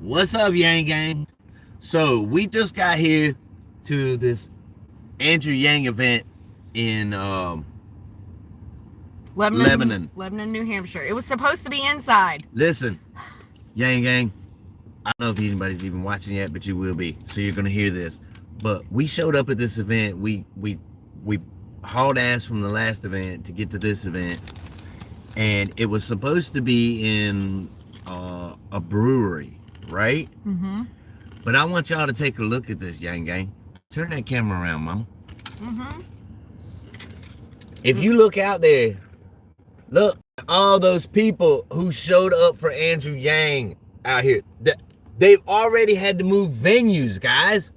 What's up, Yang Gang? So we just got here to this Andrew Yang event in Lebanon, New Hampshire. It was supposed to be inside. Listen, Yang Gang, I don't know if anybody's even watching yet, but you will be. So you're gonna hear this. But we showed up at this event. We hauled ass from the last event to get to this event, and it was supposed to be in a brewery, right? Mm-hmm. But I want y'all to take a look at this, Yang Gang. Turn that camera around, Mama. Mm-hmm. If you look out there, look at all those people who showed up for Andrew Yang out here. They've already had to move venues, guys.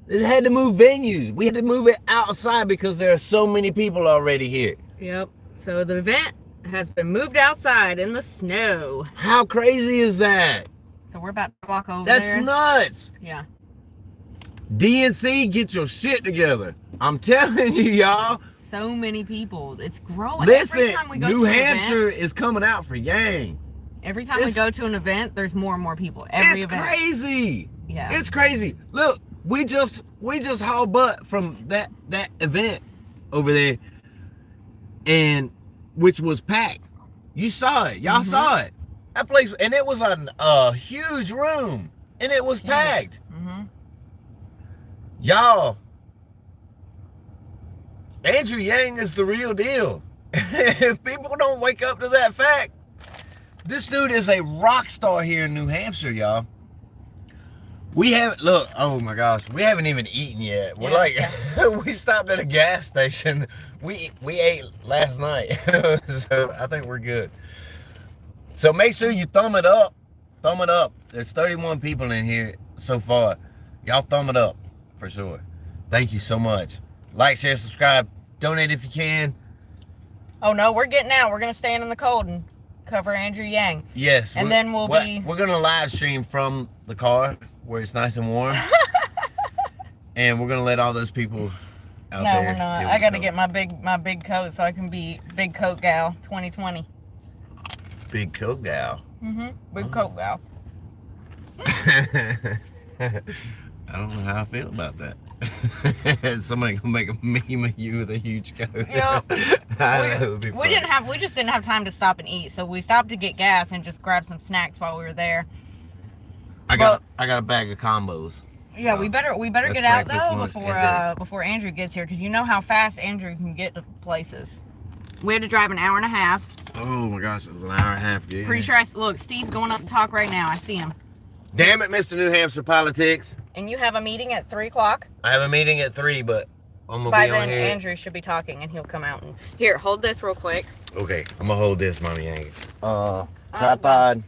They had to move venues. We had to move it outside because there are so many people already here. Yep. So the event has been moved outside in the snow. How crazy is that? So we're about to walk over That's there. nuts. Yeah. DNC, get your shit together. I'm telling you, y'all. So many people. It's growing. Listen, Every time we go New to an Hampshire event, is coming out for Yang. every time we go to an event, there's more and more people. It's crazy. Yeah. It's crazy. Look, we just hauled butt from that event over there, and which was packed. You saw it. Y'all saw it. That place, and it was a huge room, and it was packed. Mm-hmm. Y'all, Andrew Yang is the real deal. If people don't wake up to that fact, this dude is a rock star here in New Hampshire, y'all. We haven't, look, oh my gosh, we haven't even eaten yet. We're we stopped at a gas station. We ate last night, so I think we're good. So make sure you thumb it up. Thumb it up. There's 31 people in here so far. Y'all thumb it up for sure. Thank you so much. Like, share, subscribe, donate if you can. Oh no, we're getting out. We're gonna stand in the cold and cover Andrew Yang. Yes. And then we're gonna live stream from the car where it's nice and warm. And we're gonna let all those people out there. No, we're not. I gotta get my big coat so I can be big coat gal 2020. Big coat gal. Big coat gal. I don't know how I feel about that. Somebody gonna make a meme of you with a huge coat. Yep. We just didn't have time to stop and eat, so we stopped to get gas and just grabbed some snacks while we were there. I got a bag of combos. Yeah, we better get out though before Andrew gets here, because you know how fast Andrew can get to places. We had to drive an hour and a half. Oh my gosh, it was an hour and a half, dude. Pretty sure look, Steve's going up to talk right now. I see him. Damn it, Mr. New Hampshire politics. And you have a meeting at 3 o'clock? I have a meeting at 3, but I'm gonna By be then, on here. Andrew should be talking, and he'll come out. And here, hold this real quick. Okay, I'm gonna hold this, Mommy Yang. Tripod.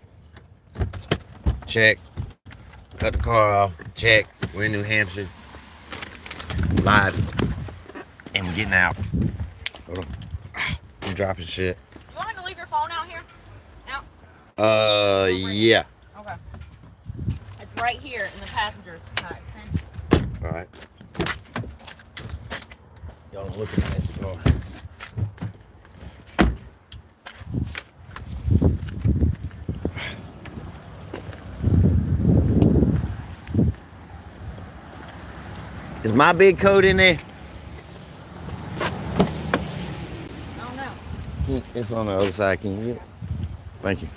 Check. Cut the car off. Check. We're in New Hampshire. Live. And we're getting out. Hold on. I'm dropping shit. Do you want me to leave your phone out here? No? Yeah. Okay. It's right here in the passenger side. Okay? Alright. Y'all don't look at that car. Is my big coat in there? Oh no. It's on the other side. Can you get it? Thank you.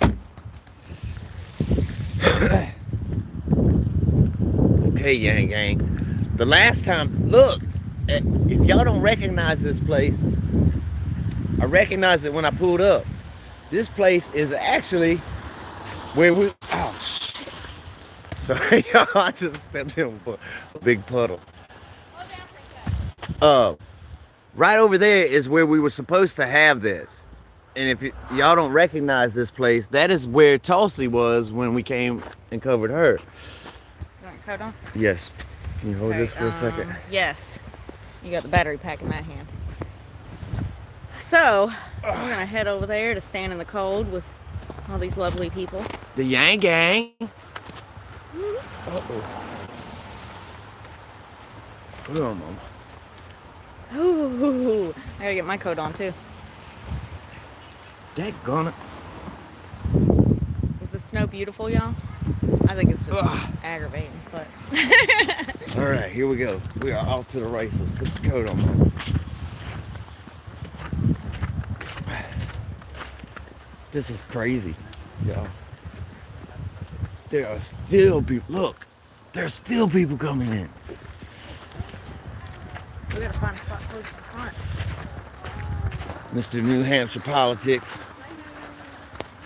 Okay, Yang Gang. The last time, look, if y'all don't recognize this place, I recognized it when I pulled up. This place is actually where we, oh shit. Sorry, y'all, I just stepped in a big puddle. Right over there is where we were supposed to have this. And if y'all don't recognize this place, that is where Tulsi was when we came and covered her. You want your coat on? Yes. Can you hold this for a second? Yes. You got the battery pack in that hand. So, we're going to head over there to stand in the cold with all these lovely people. The Yang Gang. Uh-oh. Hold on, Mom. Ooh, I gotta get my coat on too. Daggone it. Is the snow beautiful, y'all? I think it's just aggravating, but. All right, here we go. We are off to the races. Put the coat on, man. This is crazy, y'all. There are still people. Look, there's still people coming in. We gotta find a spot close to the front. Mr. New Hampshire politics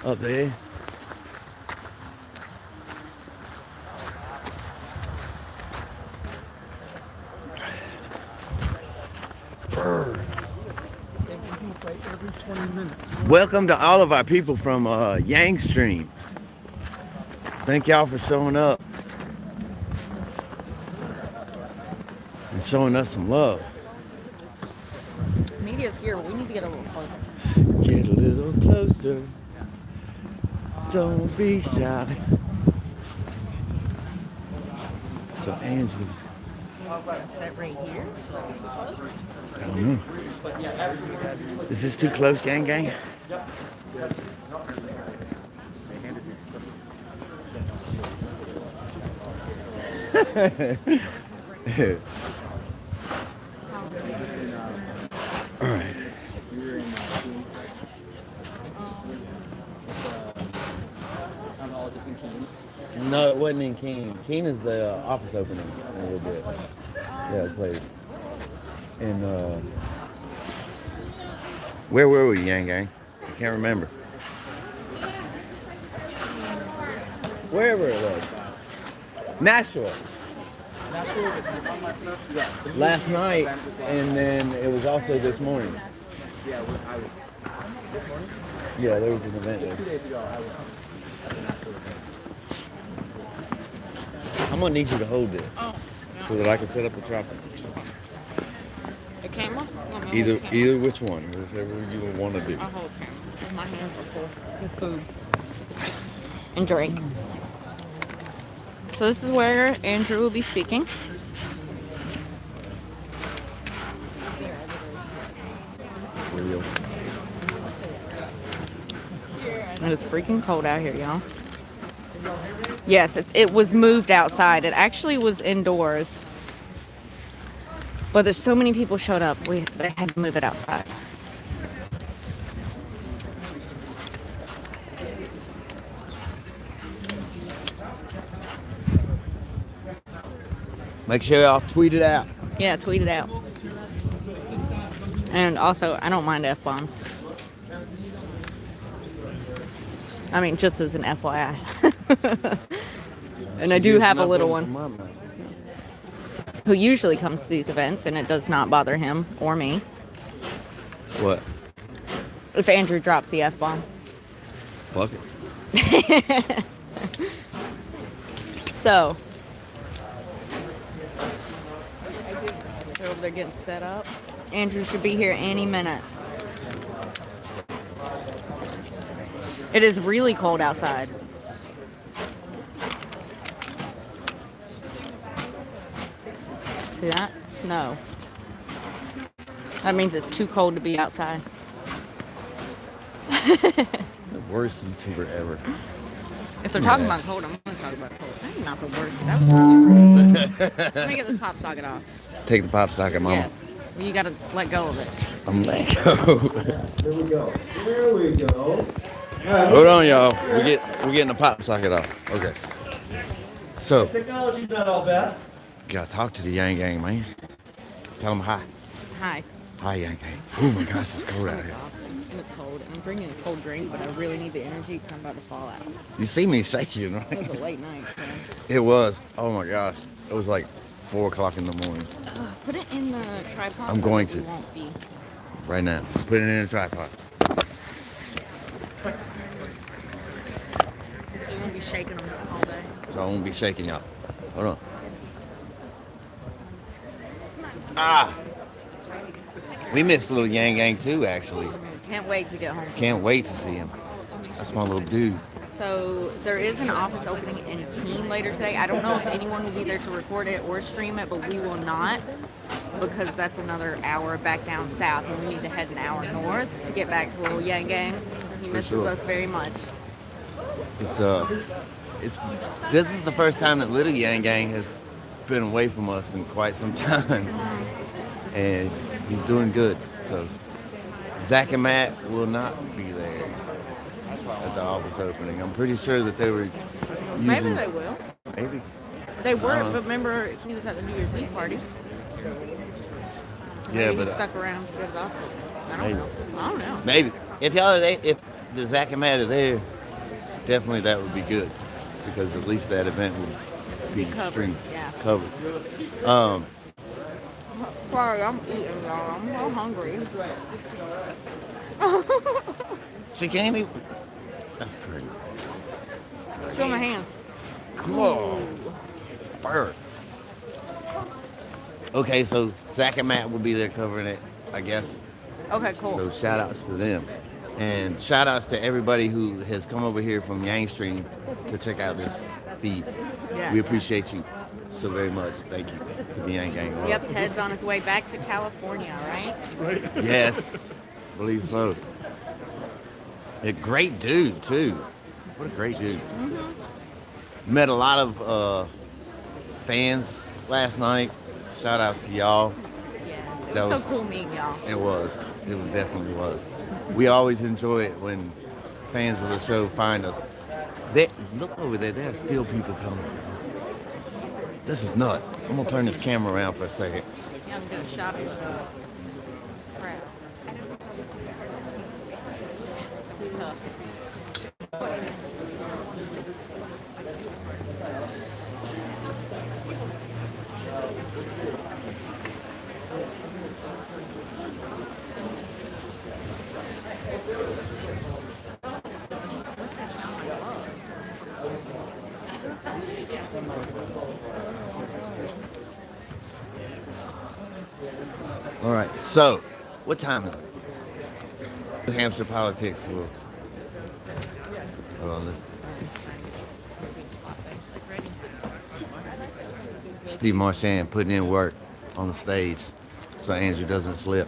up there. Welcome to all of our people from Yang Stream. Thank y'all for showing up and showing us some love. Media's here, but we need to get a little closer. Get a little closer. Don't be shy. So Angela's. Set right here. I don't know. Is this too close, Yang Gang? All right. No, it wasn't in Keene. Keene is the office opening in a little bit. Yeah, it's played. And where were we, Yang Gang? I can't remember. Wherever it was. Nashua. Nashua was Last night, and then it was also this morning. Yeah, I was this morning. Yeah, there was an event there. 2 days ago, I was at the Nashua event. I'm gonna need you to hold this so that I can set up the tripod. The camera? Either which one, whichever you would want to do. I'll hold the camera. My hands are full with food and drink. So this is where Andrew will be speaking. Real. It is freaking cold out here, y'all. Yes, it was moved outside. It actually was indoors. But there's so many people showed up, they had to move it outside. Make sure y'all tweet it out. Yeah, tweet it out. And also, I don't mind F-bombs. I mean, just as an FYI. And I do have a little one who usually comes to these events, and it does not bother him or me. What? If Andrew drops the F-bomb. Fuck it. So, they're over there getting set up. Andrew should be here any minute. It is really cold outside. See that? Snow. That means it's too cold to be outside. The worst YouTuber ever. If they're talking about cold, I'm going to talk about cold. That's not the worst. That was really pretty. Let me get this pop socket off. Take the pop socket, mama. Yes. Well, you got to let go of it. I'm letting go. There we go. There we go. Hold on, y'all. We're getting the pop socket off. Okay. So, Technology's not all bad. gotta talk to the Yang Gang, man. Tell them hi. Hi. Hi, Yang Gang. Oh my gosh, it's cold out here. And it's cold. And I'm drinking a cold drink, but I really need the energy because I'm about to fall out. You see me shaking, It right? was a late night. So. It was. Oh my gosh. It was like 4 o'clock in the morning. Put it in the tripod. I'm so going that to. it won't be. Right now. Put it in a tripod. So you won't be shaking them all day. So I won't be shaking y'all. Hold on. Ah! We missed little Yang Gang too, actually. Can't wait to get home. Can't wait to see him. That's my little dude. So there is an office opening in Keene later today. I don't know if anyone will be there to record it or stream it, but we will not because that's another hour back down south, and we need to head an hour north to get back to little Yang Gang. He misses sure. us very much. It's This is the first time that Little Yang Gang has been away from us in quite some time, and he's doing good. So Zach and Matt will not be there at the office opening. I'm pretty sure that they were using. Maybe they will. Maybe. They weren't, but remember he was at the New Year's Eve party. Yeah, Maybe but he stuck around to get the office. I don't know. I don't know. maybe if y'all are there, if the Zach and Matt are there, definitely that would be good because at least that event would be Covered, streamed, yeah. covered. Sorry, I'm eating, y'all. I'm so hungry. She can't even. That's crazy. Show my hand. Cool. Bird. Okay, so Zach and Matt will be there covering it, I guess. Okay, cool. So shout outs to them. And shout outs to everybody who has come over here from Yang Stream to check out this feed. Yeah. We appreciate you so very much. Thank you for the Yang Gang. Yep, Ted's on his way back to California, right? Yes, I believe so. A great dude, too. What a great dude. Mm-hmm. Met a lot of fans last night. Shout outs to y'all. Yes, it That was was- so cool meeting y'all. It was. It definitely was. We always enjoy it when fans of the show find us. Look over there. There's still people coming. This is nuts. I'm going to turn this camera around for a second. Yeah, I'm gonna shop it. Crap. Tough. All right. So, what time is it? New Hampshire politics. Hold on. Steve Marchand putting in work on the stage so Andrew doesn't slip.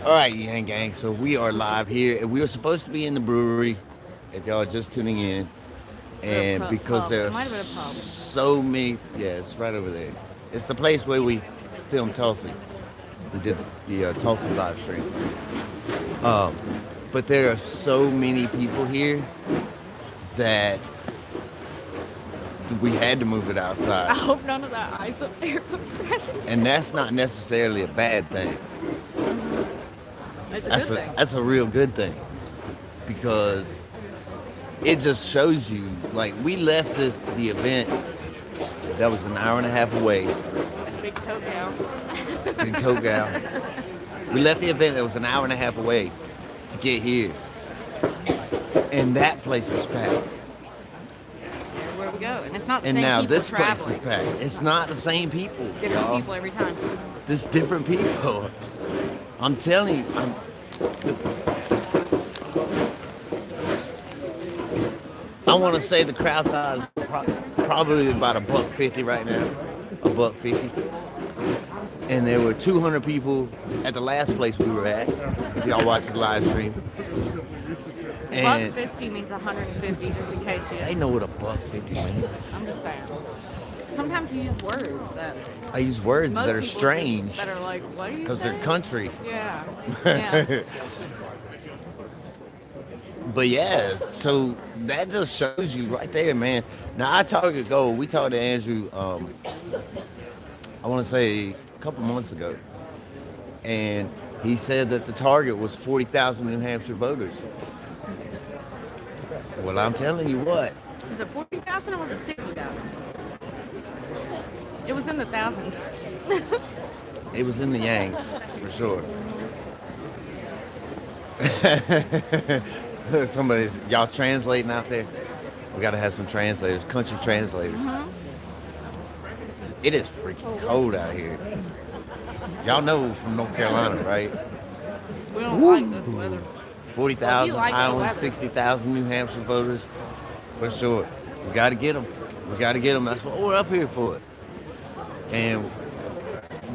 All right, Yang Gang. So we are live here. We were supposed to be in the brewery, if y'all are just tuning in. And Or a because pub. there It are might have been a pub. so many, yeah, it's right over there. It's the place where we filmed Tulsa. We did the Tulsa live stream. But there are so many people here that we had to move it I outside. hope none of that ice up there comes crashing. And that's not necessarily a bad thing. It's a good thing. That's a real good thing. Because it just shows you, like, we left the event that was an hour and a half away. Big coat out. Big Coke out. We left the event that was an hour and a half away to get here. And that place was packed. Where we go. And it's not the And same now people this place traveling. is packed. It's not the same people. Different y'all. people every time. There's different people. I'm telling you. I want to say the crowd size is probably about $150 right now. $150. And there were 200 people at the last place we were at. If y'all watched the live stream. And $150 means 150, just in case you. they know what $150 means. I'm just saying. Sometimes you use words that I use words most that are people strange just- that are like, what do you because say? they're country. Yeah. Yeah. But yeah, so that just shows you right there, man. Now our target goal, we talked to Andrew, I want to say a couple months ago, and he said that the target was 40,000 New Hampshire voters. Well, I'm telling you what, Was it 40,000 or was it 60,000? It was in the thousands. it was in the Yanks for sure. Somebody's, y'all translating out there? We gotta have some translators, country translators. Mm-hmm. It is freaking cold out here. Y'all know from North Carolina, right? We don't like this weather. 40,000, We like the Iowa, weather. 60,000 New Hampshire voters, for sure. We gotta get them. We gotta get them. That's what we're up here for. And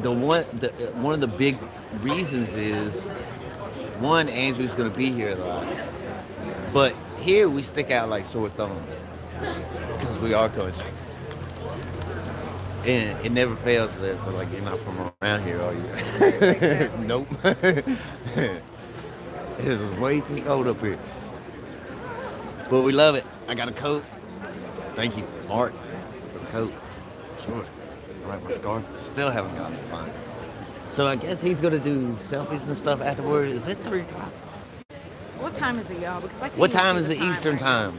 one of the big reasons is one, Andrew's gonna be here a lot, but here we stick out like sore thumbs because we are country, and it never fails that they're like, you're not from around here, are you? Nope. It's way too cold up here, but we love it. I got a coat. Thank you, Mark, for the coat. Sure. I like my scarf. Still haven't gotten it signed. So I guess he's gonna do selfies and stuff afterward. Is it 3 o'clock? What time is it, y'all? Because I can't What even time see is the the Eastern right time?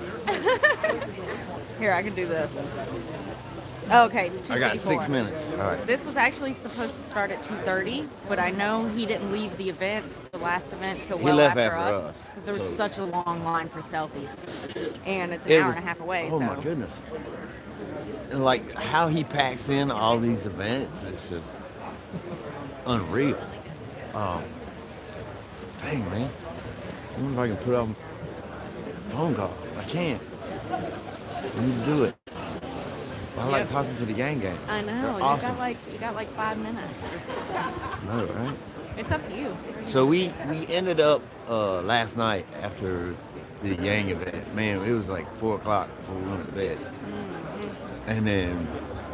Here, I can do this. Okay, it's 2:54. I got 6 minutes. All right. This was actually supposed to start at 2:30, but I know he didn't leave the event, the last event, till He well left after after us. us. Because there was such a long line for selfies. And it's an It hour was- and a half away, Oh so. my goodness. And like how he packs in all these events is just unreal. Dang, man. I wonder if I can put on a phone call. I can't. I need to do it. I like Yep. talking to the gang. I know. They're You awesome. got like 5 minutes. No, right? It's up to you. So we ended up last night after the Yang event. Man, it was like 4 o'clock before we went to bed. And then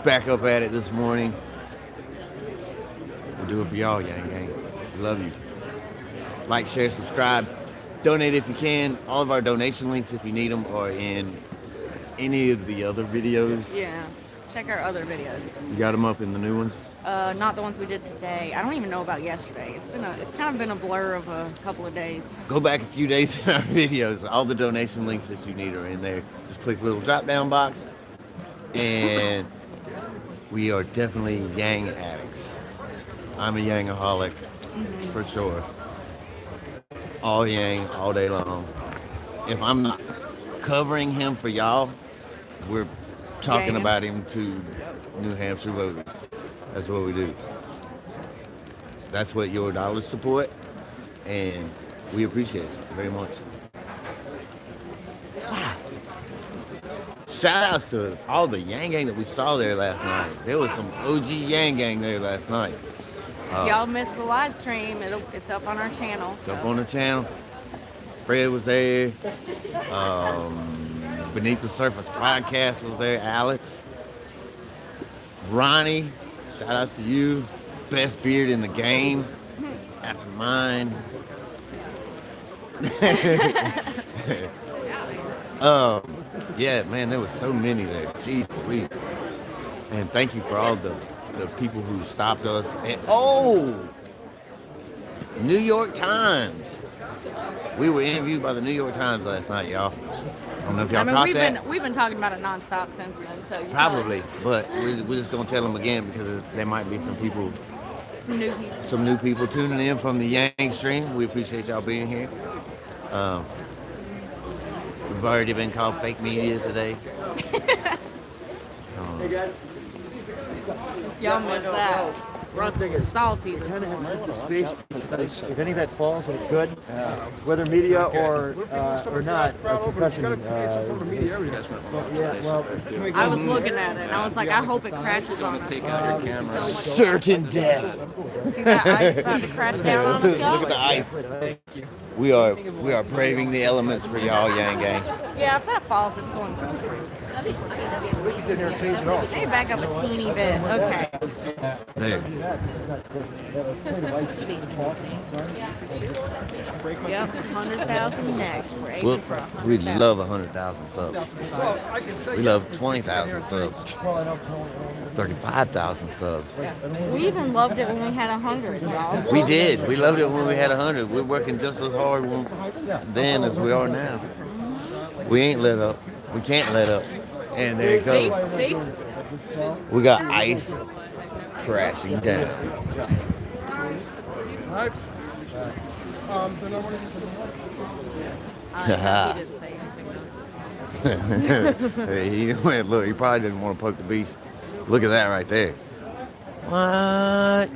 back up at it this morning. We'll do it for y'all, Yang Gang. We love you. Like, share, subscribe. Donate if you can. All of our donation links, if you need them, are in any of the other videos. Yeah. Check our other videos. You got them up in the new ones? Not the ones we did today. I don't even know about yesterday. It's kind of been a blur of a couple of days. Go back a few days in our videos. All the donation links that you need are in there. Just click the little drop-down box. And we are definitely Yang addicts. I'm a Yangaholic, for sure. All Yang, all day long. If I'm not covering him for y'all, we're talking Yanging. about him to New Hampshire voters. That's what we do. That's what your dollars support, and we appreciate it very much. Shout outs to all the Yang Gang that we saw there last night. There was some OG Yang Gang there last night. If y'all missed the live stream, it's up on our channel. It's up on the channel. Fred was there. Beneath the Surface podcast was there. Alex. Ronnie. Shout outs to you. Best beard in the game. After mine. Yeah, man, there was so many there. Jeez Louise. And thank you for all the people who stopped us. And New York Times. We were interviewed by the New York Times last night, y'all. I don't know if y'all caught that. we've been talking about it nonstop since then. So you Probably, but we're just gonna tell them again because there might be some new people tuning in from the Yang stream. We appreciate y'all being here. We've already been called fake media today. Hey guys. Y'all missed that. Russell was salty this Kind of morning. have to speech. If any of that falls, it's good. Whether media or not, a profession. I was looking at it and I was like, I hope it crashes on us. Certain death. See that ice about to crash down on us, y'all? Look at the ice. We are braving the elements for y'all, Yang Gang. Yeah, if that falls, it's going through. They back up a teeny bit. Okay. There. Yep, 100,000 next. We're aiming Well, for we 100,000. love 100,000 subs. We love 20,000 subs. 35,000 subs. We even loved it when we had 100, y'all. We did. We loved it when we had 100. We're working just as hard then as we are now. We ain't let up. We can't let up. And there it See? goes. See? We got ice crashing down. He didn't say anything. He went, look, he probably didn't want to poke the beast. Look at that right there. What?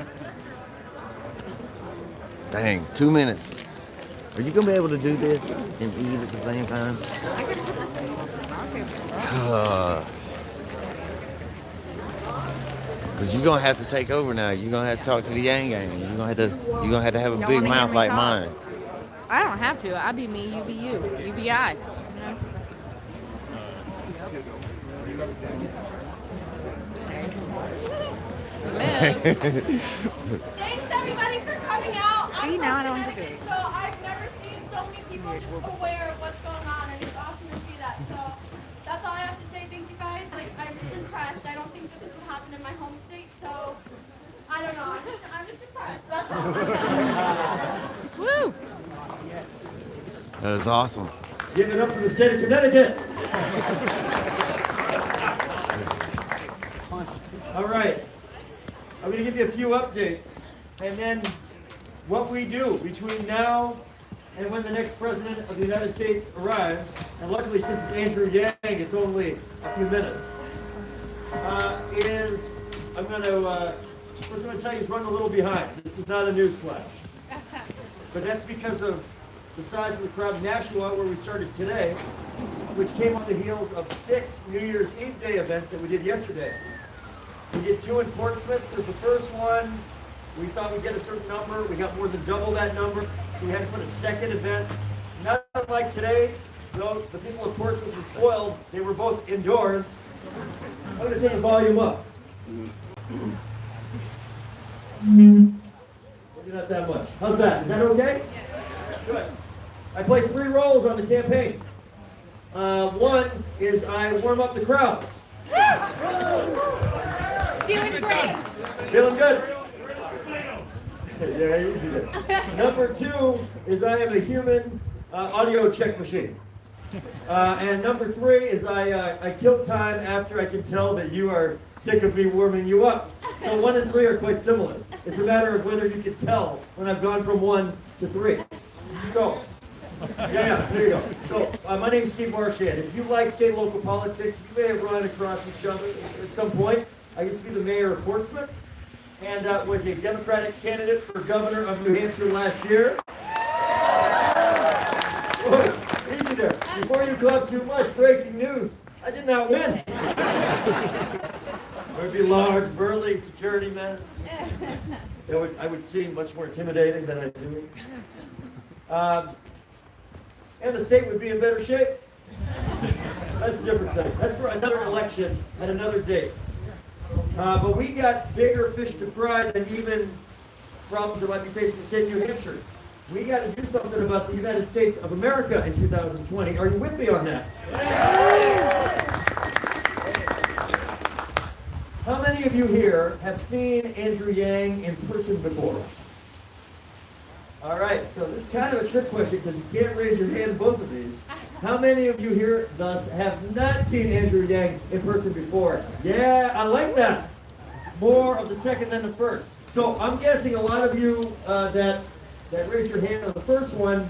Dang, 2 minutes. Are you going to be able to do this and eat at the same time? Because you're going to have to take over now. You're going to have to talk to the Yang Gang. You're going to have to have a Y'all big wanna hear mouth me like talk? mine. I don't have to. I be me, you be you. You be I. You know? Thanks everybody for coming out. See, now I don't have to do it. So I've never seen so many people just aware of what's going on, and it's awesome to see that. So that's all I have to say. Thank you guys. Like, I'm just impressed. I don't think that this would happen in my home state, so I don't know. I'm just impressed. That's all. Woo! That is awesome. Give it up for the state of Connecticut. All right. I'm going to give you a few updates, and then what we do between now and when the next president of the United States arrives. And luckily, since it's Andrew Yang, it's only a few minutes. I'm going to first going to tell you he's running a little behind. This is not a news flash, but that's because of the size of the crowd in Nashua, where we started today, which came on the heels of 6 New Year's Eve Day events that we did yesterday. We did 2 in Portsmouth. It was the first one. We thought we'd get a certain number. We got more than double that number, so we had to put a second event. Not like today, though the people of Portsmouth were spoiled. They were both indoors. I'm going to turn the volume up. Maybe not that much. How's that? Is that okay? Good. I play 3 roles on the campaign. One is I warm up the crowds. Doing great. Feeling good? Yeah, easy there. Number 2 is I am a human audio check machine. And number 3 is I kill time after I can tell that you are sick of me warming you up. So 1 and 3 are quite similar. It's a matter of whether you can tell when I've gone from 1 to 3. So, yeah, there you go. So, my name is Steve Marchand. If you like state and local politics, you may have run across each other at some point. I used to be the mayor of Portsmouth and was a Democratic candidate for governor of New Hampshire last year. Whoa, easy there. Before you club too much, breaking news. I did not win. There would be large, burly security men. I would seem much more intimidating than I do. And the state would be in better shape. That's a different thing. That's for another election at another date. But we got bigger fish to fry than even problems that might be facing the state of New Hampshire. We got to do something about the United States of America in 2020. Are you with me on that? How many of you here have seen Andrew Yang in person before? All right, so this is kind of a trick question because you can't raise your hand both of these. How many of you here thus have not seen Andrew Yang in person before? Yeah, I like that. More of the second than the first. So I'm guessing a lot of you that raised your hand on the first one,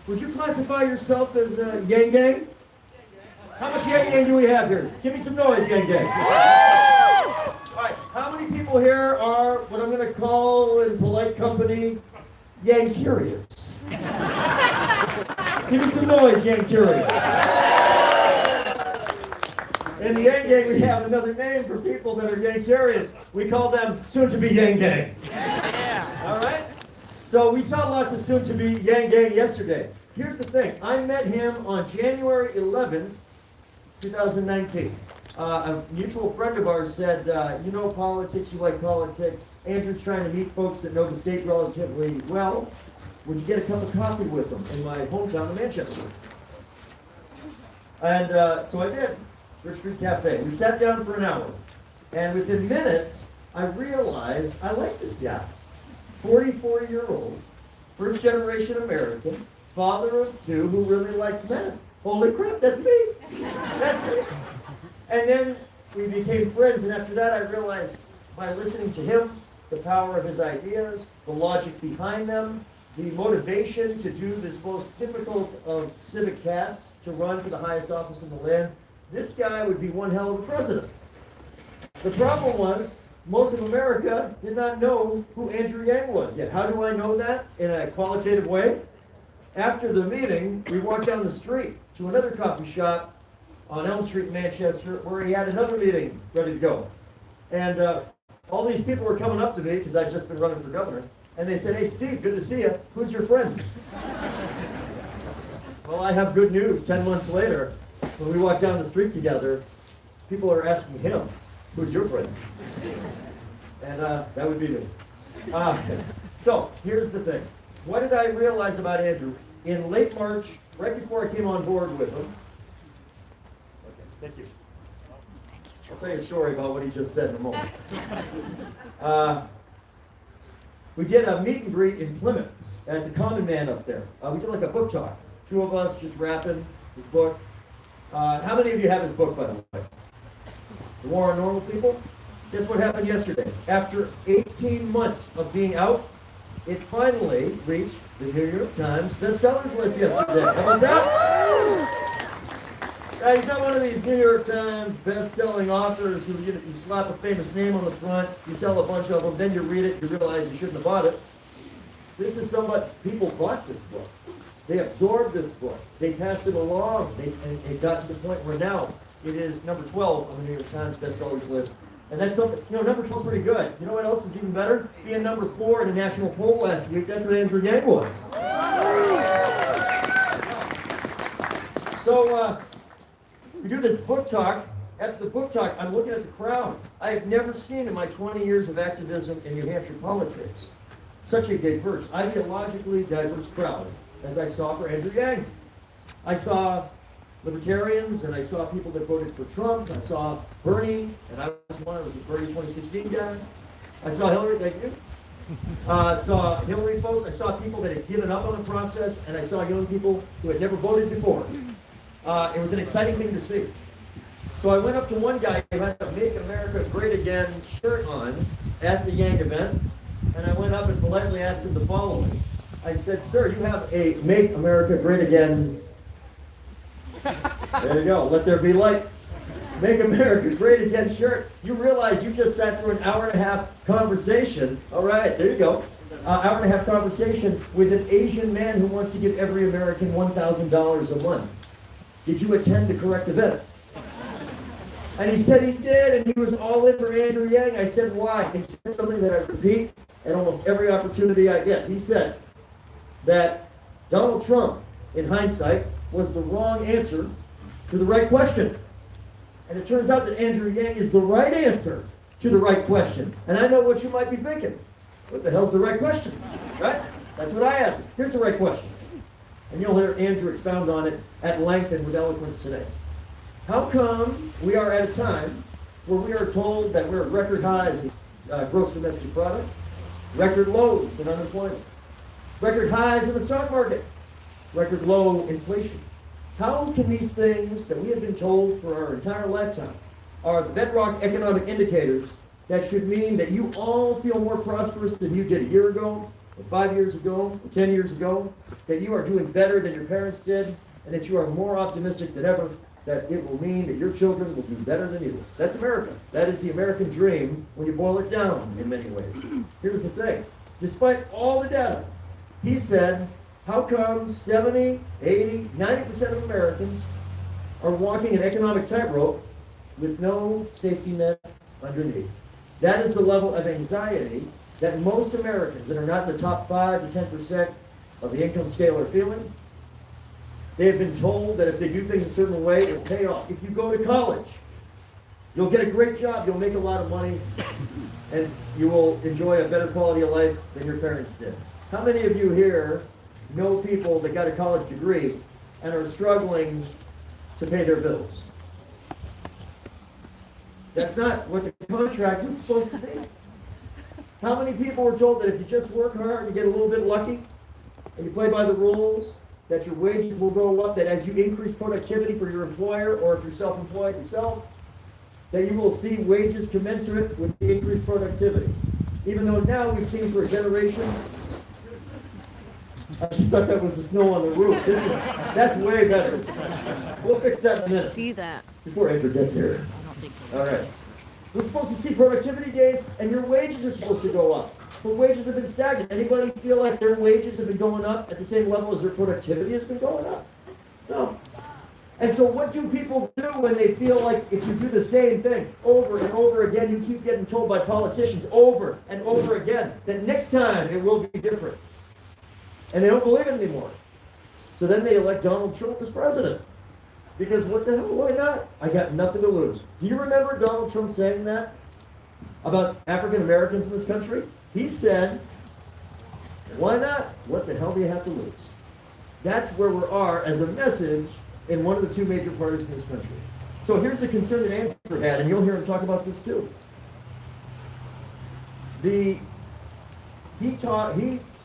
would you classify yourself as Yang Gang? How much Yang Gang do we have here? Give me some noise, Yang Gang. All right, how many people here are what I'm going to call in polite company Yang Curious? Give me some noise, Yang Curious. In the Yang Gang, we have another name for people that are Yang Curious. We call them soon-to-be Yang Gang. Yeah. All right? So we saw lots of soon-to-be Yang Gang yesterday. Here's the thing. I met him on January 11th, 2019. A mutual friend of ours said, you know politics, you like politics. Andrew's trying to meet folks that know the state relatively well. Would you get a cup of coffee with them in my hometown of Manchester? And so I did. Rich Street Cafe. We sat down for an hour. And within minutes, I realized I like this guy. 44-year-old, first generation American, father of 2 who really likes men. Holy crap, that's me. That's me. And then we became friends, and after that I realized by listening to him, the power of his ideas, the logic behind them, the motivation to do this most difficult of civic tasks, to run for the highest office in the land, this guy would be one hell of a president. The problem was, most of America did not know who Andrew Yang was yet. How do I know that in a qualitative way? After the meeting, we walked down the street to another coffee shop on Elm Street in Manchester, where he had another meeting ready to go. And all these people were coming up to me, because I'd just been running for governor, and they said, hey, Steve, good to see you. Who's your friend? Well, I have good news. 10 months later, when we walk down the street together, people are asking him, who's your friend? And that would be me. So, here's the thing. What did I realize about Andrew? In late March, right before I came on board with him, okay, thank you. I'll tell you a story about what he just said in a moment. We did a meet and greet in Plymouth at the Common Man up there. We did like a book talk. 2 of us just rapping his book. How many of you have his book, by the way? The War on Normal People? Guess what happened yesterday? After 18 months of being out, it finally reached the New York Times bestsellers list yesterday. How about that? He's not one of these New York Times best-selling authors who you slap a famous name on the front, you sell a bunch of them, then you read it, you realize you shouldn't have bought it. This is somebody, people bought this book. They absorbed this book. They passed it along. And it got to the point where now it is number 12 on the New York Times bestsellers list. And that's something, number 12 is pretty good. You know what else is even better? Being number 4 in the national poll last week. That's what Andrew Yang was. So, we do this book talk. After the book talk, I'm looking at the crowd. I have never seen in my 20 years of activism in New Hampshire politics such a diverse, ideologically diverse crowd as I saw for Andrew Yang. I saw libertarians, and I saw people that voted for Trump. I saw Bernie, and I was one. I was a Bernie 2016 guy. I saw Hillary, thank you. Saw Hillary folks. I saw people that had given up on the process, and I saw young people who had never voted before. It was an exciting thing to see. So I went up to one guy who had a Make America Great Again shirt on at the Yang event, and I went up and politely asked him the following. I said, sir, you have a Make America Great Again. There you go. Let there be light. Make America Great Again shirt. You realize you just sat through an hour-and-a-half conversation. All right, there you go. Hour-and-a-half conversation with an Asian man who wants to give every American $1,000 a month. Did you attend the correct event? And he said he did, and he was all in for Andrew Yang. I said, why? He said something that I repeat at almost every opportunity I get. He said that Donald Trump, in hindsight, was the wrong answer to the right question. And it turns out that Andrew Yang is the right answer to the right question. And I know what you might be thinking. What the hell's the right question? Right? That's what I asked. Here's the right question. And you'll hear Andrew expound on it at length and with eloquence today. How come we are at a time where we are told that we're at record highs in gross domestic product, record lows in unemployment, record highs in the stock market, record low inflation? How can these things that we have been told for our entire lifetime are the bedrock economic indicators that should mean that you all feel more prosperous than you did a year ago, or 5 years ago, or 10 years ago, that you are doing better than your parents did, and that you are more optimistic than ever that it will mean that your children will do better than you? That's America. That is the American dream when you boil it down in many ways. Here's the thing. Despite all the data, he said, how come 70, 80, 90% of Americans are walking an economic tightrope with no safety net underneath? That is the level of anxiety that most Americans that are not in the top 5 to 10% of the income scale are feeling. They have been told that if they do things a certain way, it'll pay off. If you go to college, you'll get a great job, you'll make a lot of money, and you will enjoy a better quality of life than your parents did. How many of you here know people that got a college degree and are struggling to pay their bills? That's not what the contract was supposed to be. How many people were told that if you just work hard and you get a little bit lucky and you play by the rules, that your wages will go up, that as you increase productivity for your employer, or if you're self-employed yourself, that you will see wages commensurate with the increased productivity? Even though now we've seen for a generation, I just thought that was the snow on the roof. That's way better. We'll fix that in a minute. See that. Before Andrew gets here. All right. We're supposed to see productivity gains, and your wages are supposed to go up. But wages have been stagnant. Anybody feel like their wages have been going up at the same level as their productivity has been going up? No. And so what do people do when they feel like if you do the same thing over and over again, you keep getting told by politicians over and over again that next time it will be different? And they don't believe it anymore. So then they elect Donald Trump as president. Because what the hell, why not? I got nothing to lose. Do you remember Donald Trump saying that about African Americans in this country? He said, why not? What the hell do you have to lose? That's where we are as a message in one of the two major parties in this country. So here's the concern that Andrew had, and you'll hear him talk about this too. He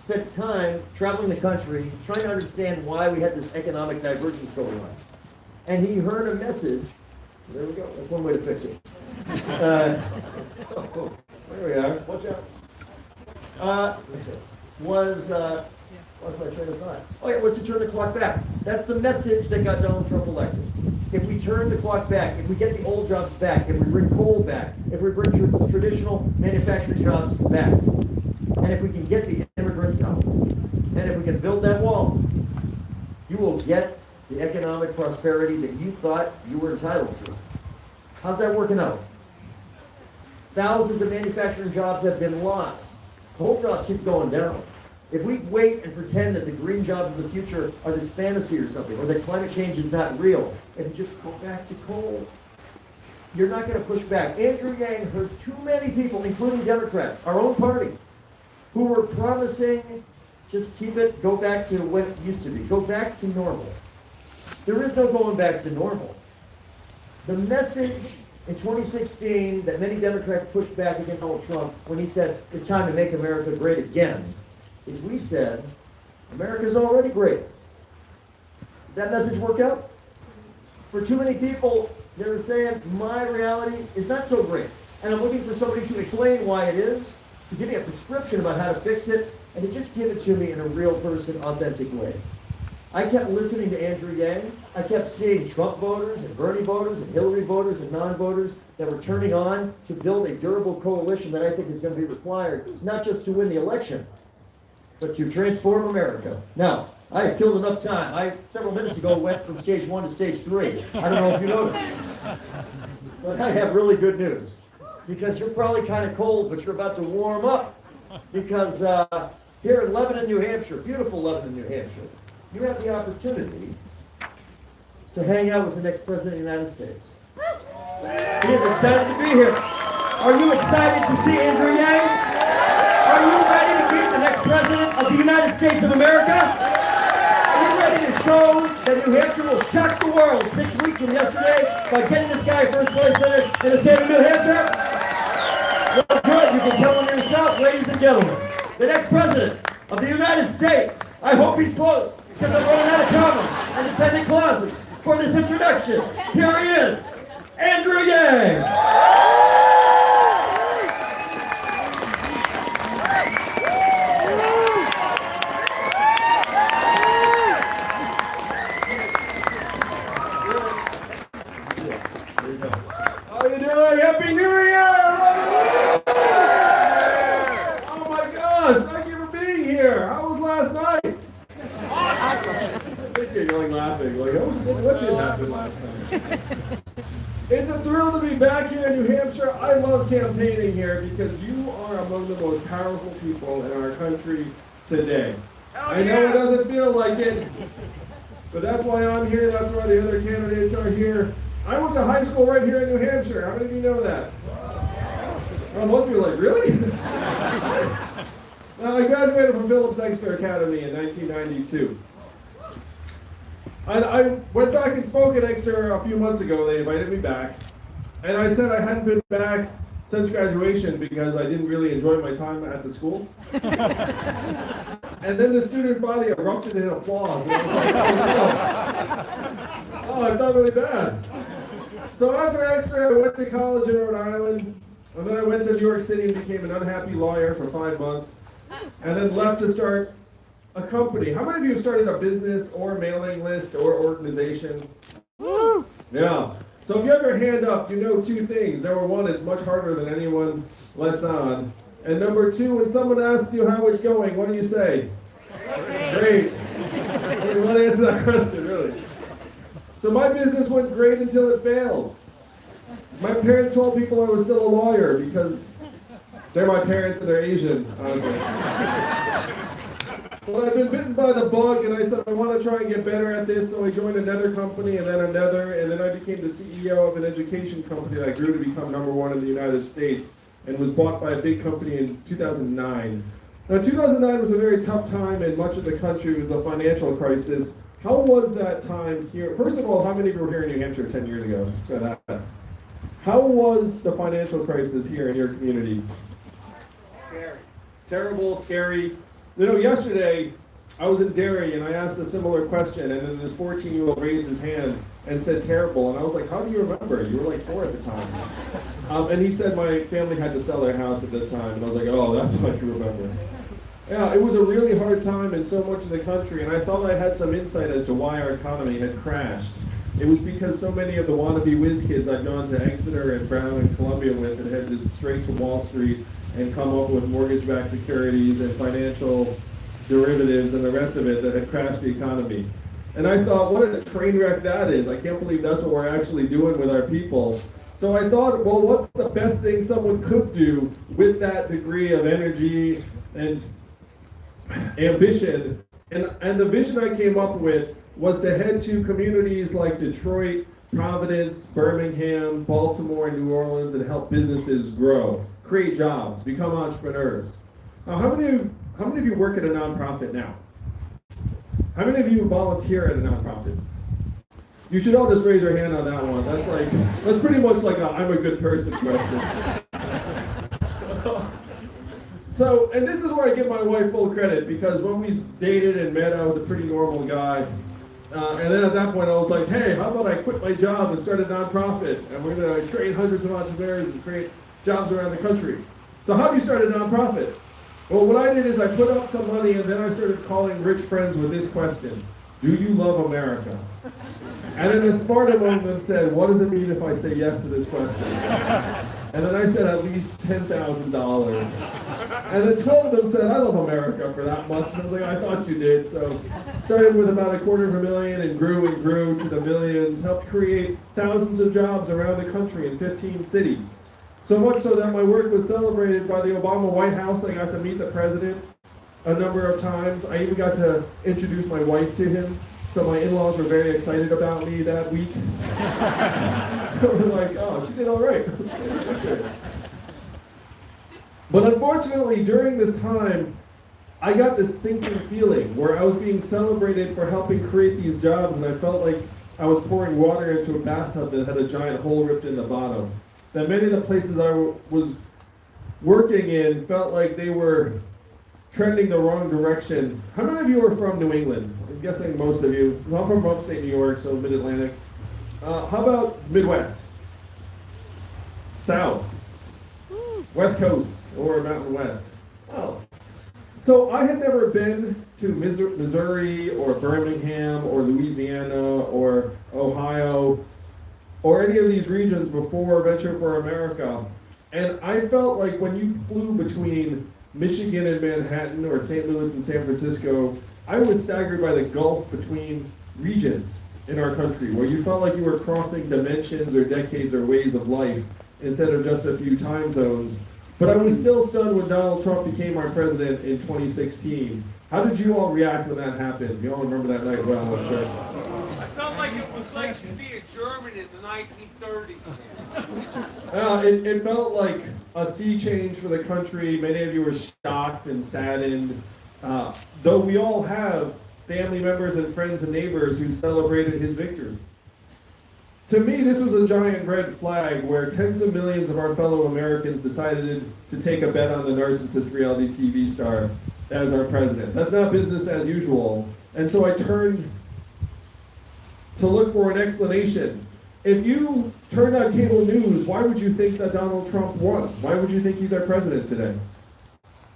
spent time traveling the country trying to understand why we had this economic divergence going on. And he heard a message. There we go. That's one way to fix it. There we are. Watch out. What's my train of thought? Oh yeah, was to turn the clock back. That's the message that got Donald Trump elected. If we turn the clock back, if we get the old jobs back, if we bring coal back, if we bring traditional manufacturing jobs back, and if we can get the immigrants out, and if we can build that wall, you will get the economic prosperity that you thought you were entitled to. How's that working out? Thousands of manufacturing jobs have been lost. Coal jobs keep going down. If we wait and pretend that the green jobs of the future are this fantasy or something, or that climate change is not real, and just go back to coal, you're not going to push back. Andrew Yang heard too many people, including Democrats, our own party, who were promising, just keep it, go back to what it used to be, go back to normal. There is no going back to normal. The message in 2016 that many Democrats pushed back against Donald Trump when he said, it's time to make America great again, is we said, America's already great. Did that message work out? For too many people, they were saying, my reality is not so great. And I'm looking for somebody to explain why it is, to give me a prescription about how to fix it, and to just give it to me in a real person, authentic way. I kept listening to Andrew Yang. I kept seeing Trump voters and Bernie voters and Hillary voters and non-voters that were turning on to build a durable coalition that I think is going to be required, not just to win the election, but to transform America. Now, I have killed enough time. I, several minutes ago, went from stage 1 to stage 3. I don't know if you noticed. But I have really good news. Because you're probably kind of cold, but you're about to warm up. Because here in Lebanon, New Hampshire, beautiful Lebanon, New Hampshire, you have the opportunity to hang out with the next president of the United States. He is excited to be here. Are you excited to see Andrew Yang? Are you ready to meet the next president of the United States of America? Are you ready to show that New Hampshire will shock the world 6 weeks from yesterday by getting this guy first place finish in the state of New Hampshire? Well, good. You can tell him yourself, ladies and gentlemen. The next president of the United States. I hope he's close, because I'm running out of commas and dependent clauses for this introduction. Here he is, Andrew Yang. How you doing? Happy New Year! Oh my gosh, thank you for being here. How was last night? Awesome. You're like laughing, like, oh, what did happen last night? It's a thrill to be back here in New Hampshire. I love campaigning here because you are among the most powerful people in our country today. I know it doesn't feel like it, but that's why I'm here. That's why the other candidates are here. I went to high school right here in New Hampshire. How many of you know that? Well, most of you are like, really? Now, I graduated from Phillips Exeter Academy in 1992. And I went back and spoke at Exeter a few months ago. They invited me back. And I said I hadn't been back since graduation because I didn't really enjoy my time at the school. And then the student body erupted in applause. And I was like, oh, no. Oh, I felt really bad. So after Exeter, I went to college in Rhode Island. And then I went to New York City and became an unhappy lawyer for 5 months. And then left to start a company. How many of you started a business or mailing list or organization? Woo! Yeah. So if you have your hand up, you know two things. Number one, it's much harder than anyone lets on. And number two, when someone asks you how it's going, what do you say? Great. You want to answer that question, really? So my business went great until it failed. My parents told people I was still a lawyer because they're my parents and they're Asian, honestly. Well, I've been bitten by the bug, and I said I want to try and get better at this, so I joined another company, and then another, and then I became the CEO of an education company that grew to become #1 in the United States, and was bought by a big company in 2009. Now, 2009 was a very tough time in much of the country. It was the financial crisis. How was that time here? First of all, how many of you were here in New Hampshire 10 years ago? How was the financial crisis here in your community? Scary. Terrible, scary. You know, yesterday, I was in Derry and I asked a similar question, and then this 14-year-old raised his hand and said terrible, and I was like, how do you remember? You were like 4 at the time. And he said my family had to sell their house at that time, and I was like, oh, that's why you remember. Yeah, it was a really hard time in so much of the country, and I thought I had some insight as to why our economy had crashed. It was because so many of the wannabe whiz kids I'd gone to Exeter and Brown and Columbia with had headed straight to Wall Street and come up with mortgage-backed securities and financial derivatives and the rest of it that had crashed the economy. And I thought, what a train wreck that is. I can't believe that's what we're actually doing with our people. So I thought, well, what's the best thing someone could do with that degree of energy and ambition? And the vision I came up with was to head to communities like Detroit, Providence, Birmingham, Baltimore, and New Orleans and help businesses grow, create jobs, become entrepreneurs. Now, how many of you work at a nonprofit now? How many of you volunteer at a nonprofit? You should all just raise your hand on that one. That's pretty much like a I'm a good person question. So, and this is where I give my wife full credit, because when we dated and met, I was a pretty normal guy. And then at that point, I was like, hey, how about I quit my job and start a nonprofit? And we're going to train hundreds of entrepreneurs and create jobs around the country. So how do you start a nonprofit? Well, what I did is I put up some money, and then I started calling rich friends with this question: do you love America? And then the smart among them said, what does it mean if I say yes to this question? And then I said at least $10,000. And then 12 of them said, I love America for that much. And I was like, I thought you did. So started with about $250,000 and grew to the millions, helped create thousands of jobs around the country in 15 cities. So much so that my work was celebrated by the Obama White House. I got to meet the president a number of times. I even got to introduce my wife to him. So my in-laws were very excited about me that week. They were like, oh, she did all right. But unfortunately, during this time, I got this sinking feeling where I was being celebrated for helping create these jobs, and I felt like I was pouring water into a bathtub that had a giant hole ripped in the bottom. That many of the places I was working in felt like they were trending the wrong direction. How many of you are from New England? I'm guessing most of you. I'm from upstate New York, so mid-Atlantic. How about Midwest? South? West Coast or Mountain West? Oh. So I had never been to Missouri or Birmingham or Louisiana or Ohio or any of these regions before Venture for America. And I felt like when you flew between Michigan and Manhattan or St. Louis and San Francisco, I was staggered by the gulf between regions in our country, where you felt like you were crossing dimensions or decades or ways of life instead of just a few time zones. But I was still stunned when Donald Trump became our president in 2016. How did you all react when that happened? You all remember that night well, I'm sure. I felt like it was like to be a German in the 1930s. It felt like a sea change for the country. Many of you were shocked and saddened. Though we all have family members and friends and neighbors who celebrated his victory. To me, this was a giant red flag where tens of millions of our fellow Americans decided to take a bet on the narcissist reality TV star as our president. That's not business as usual. And so I turned to look for an explanation. If you turned on cable news, why would you think that Donald Trump won? Why would you think he's our president today?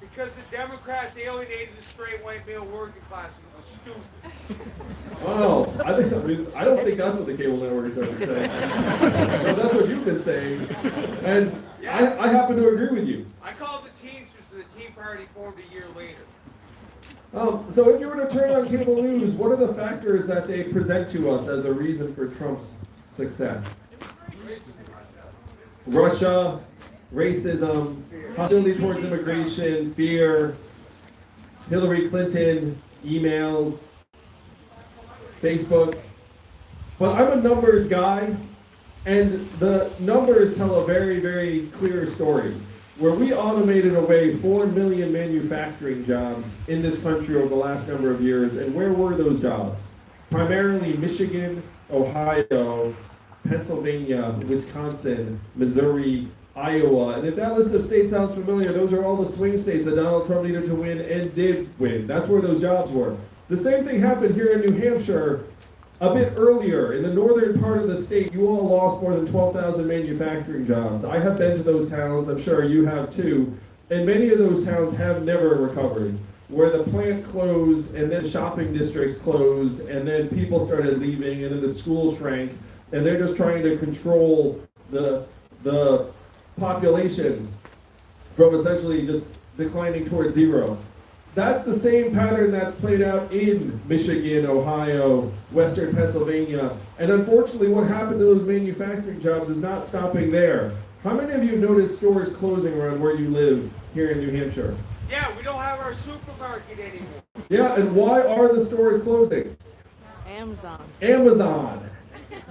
Because the Democrats alienated the straight white male working class and it was stupid. Oh, I don't think that's what the cable networks have been saying. But that's what you've been saying. And yeah. I happen to agree with you. I called the Teamsters and the Tea Party formed a year later. So if you were to turn on cable news, what are the factors that they present to us as the reason for Trump's success? Russia, racism, hostility towards immigration, fear. Hillary Clinton, emails, Facebook. But I'm a numbers guy, and the numbers tell a very, very clear story. Where we automated away 4 million manufacturing jobs in this country over the last number of years, and where were those jobs? Primarily Michigan, Ohio, Pennsylvania, Wisconsin, Missouri, Iowa. And if that list of states sounds familiar, those are all the swing states that Donald Trump needed to win and did win. That's where those jobs were. The same thing happened here in New Hampshire a bit earlier. In the northern part of the state, you all lost more than 12,000 manufacturing jobs. I have been to those towns, I'm sure you have too, and many of those towns have never recovered. Where the plant closed, and then shopping districts closed, and then people started leaving, and then the schools shrank, and they're just trying to control the population from essentially just declining towards zero. That's the same pattern that's played out in Michigan, Ohio, Western Pennsylvania, and unfortunately what happened to those manufacturing jobs is not stopping there. How many of you have noticed stores closing around where you live here in New Hampshire? Yeah, we don't have our supermarket anymore. Yeah, and why are the stores closing? Amazon.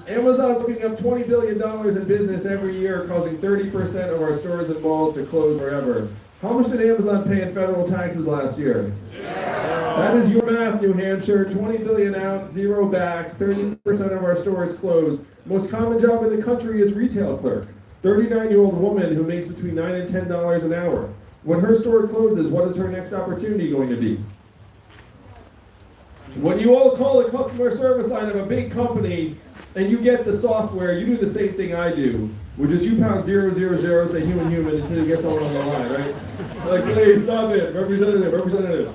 Amazon's picking up $20 billion in business every year, causing 30% of our stores and malls to close forever. How much did Amazon pay in federal taxes last year? That is your math, New Hampshire. 20 billion out, zero back, 30% of our stores closed. Most common job in the country is retail clerk. 39-year-old woman who makes between $9 and $10 an hour. When her store closes, what is her next opportunity going to be? When you all call a customer service line of a big company and you get the software, you do the same thing I do, which is you pound 000, say human until you get someone on the line, right? Like, please stop it, representative.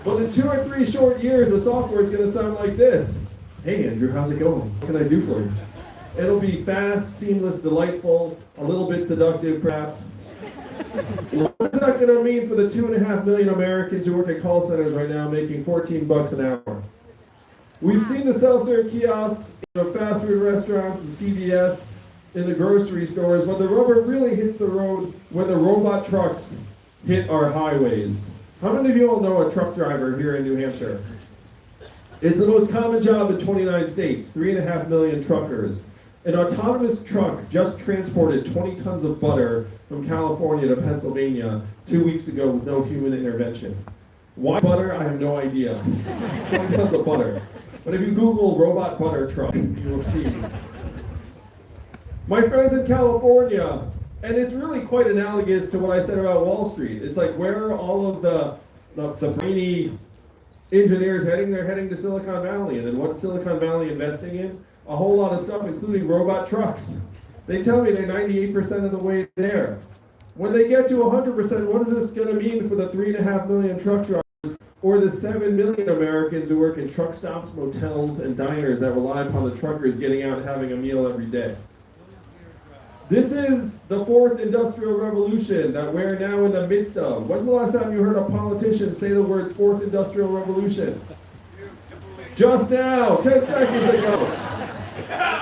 But in 2 or 3 short years, the software is going to sound like this. Hey Andrew, how's it going? What can I do for you? It'll be fast, seamless, delightful, a little bit seductive perhaps. What's that going to mean for the 2.5 million Americans who work at call centers right now making $14 an hour? We've seen the self-serve kiosks in fast food restaurants and CVS in the grocery stores, but the rubber really hits the road when the robot trucks hit our highways. How many of you all know a truck driver here in New Hampshire? It's the most common job in 29 states, 3.5 million truckers. An autonomous truck just transported 20 tons of butter from California to Pennsylvania 2 weeks ago with no human intervention. Why butter? I have no idea. 20 tons of butter. But if you Google robot butter truck, you will see. My friends in California, and it's really quite analogous to what I said about Wall Street. It's like, where are all of the brainy engineers heading? They're heading to Silicon Valley. And then what's Silicon Valley investing in? A whole lot of stuff, including robot trucks. They tell me they're 98% of the way there. When they get to 100%, what is this going to mean for the 3.5 million truck drivers or the 7 million Americans who work in truck stops, motels, and diners that rely upon the truckers getting out and having a meal every day? This is the 4th industrial revolution that we're now in the midst of. When's the last time you heard a politician say the words 4th industrial revolution? Just now, 10 seconds ago.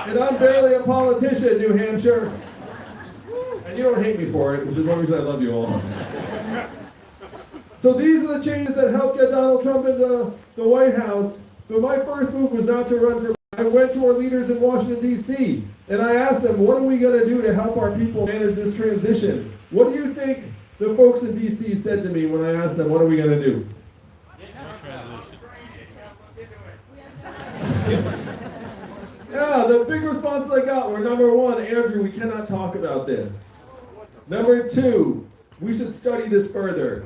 And I'm barely a politician, New Hampshire. And you don't hate me for it, which is one reason I love you all. So these are the changes that helped get Donald Trump into the White House. But my first move was not to run for. I went to our leaders in Washington, D.C., and I asked them, what are we going to do to help our people manage this transition? What do you think the folks in D.C. said to me when I asked them, what are we going to do? Yeah, the big responses I got were, number 1, Andrew, we cannot talk about this. Number 2, we should study this further.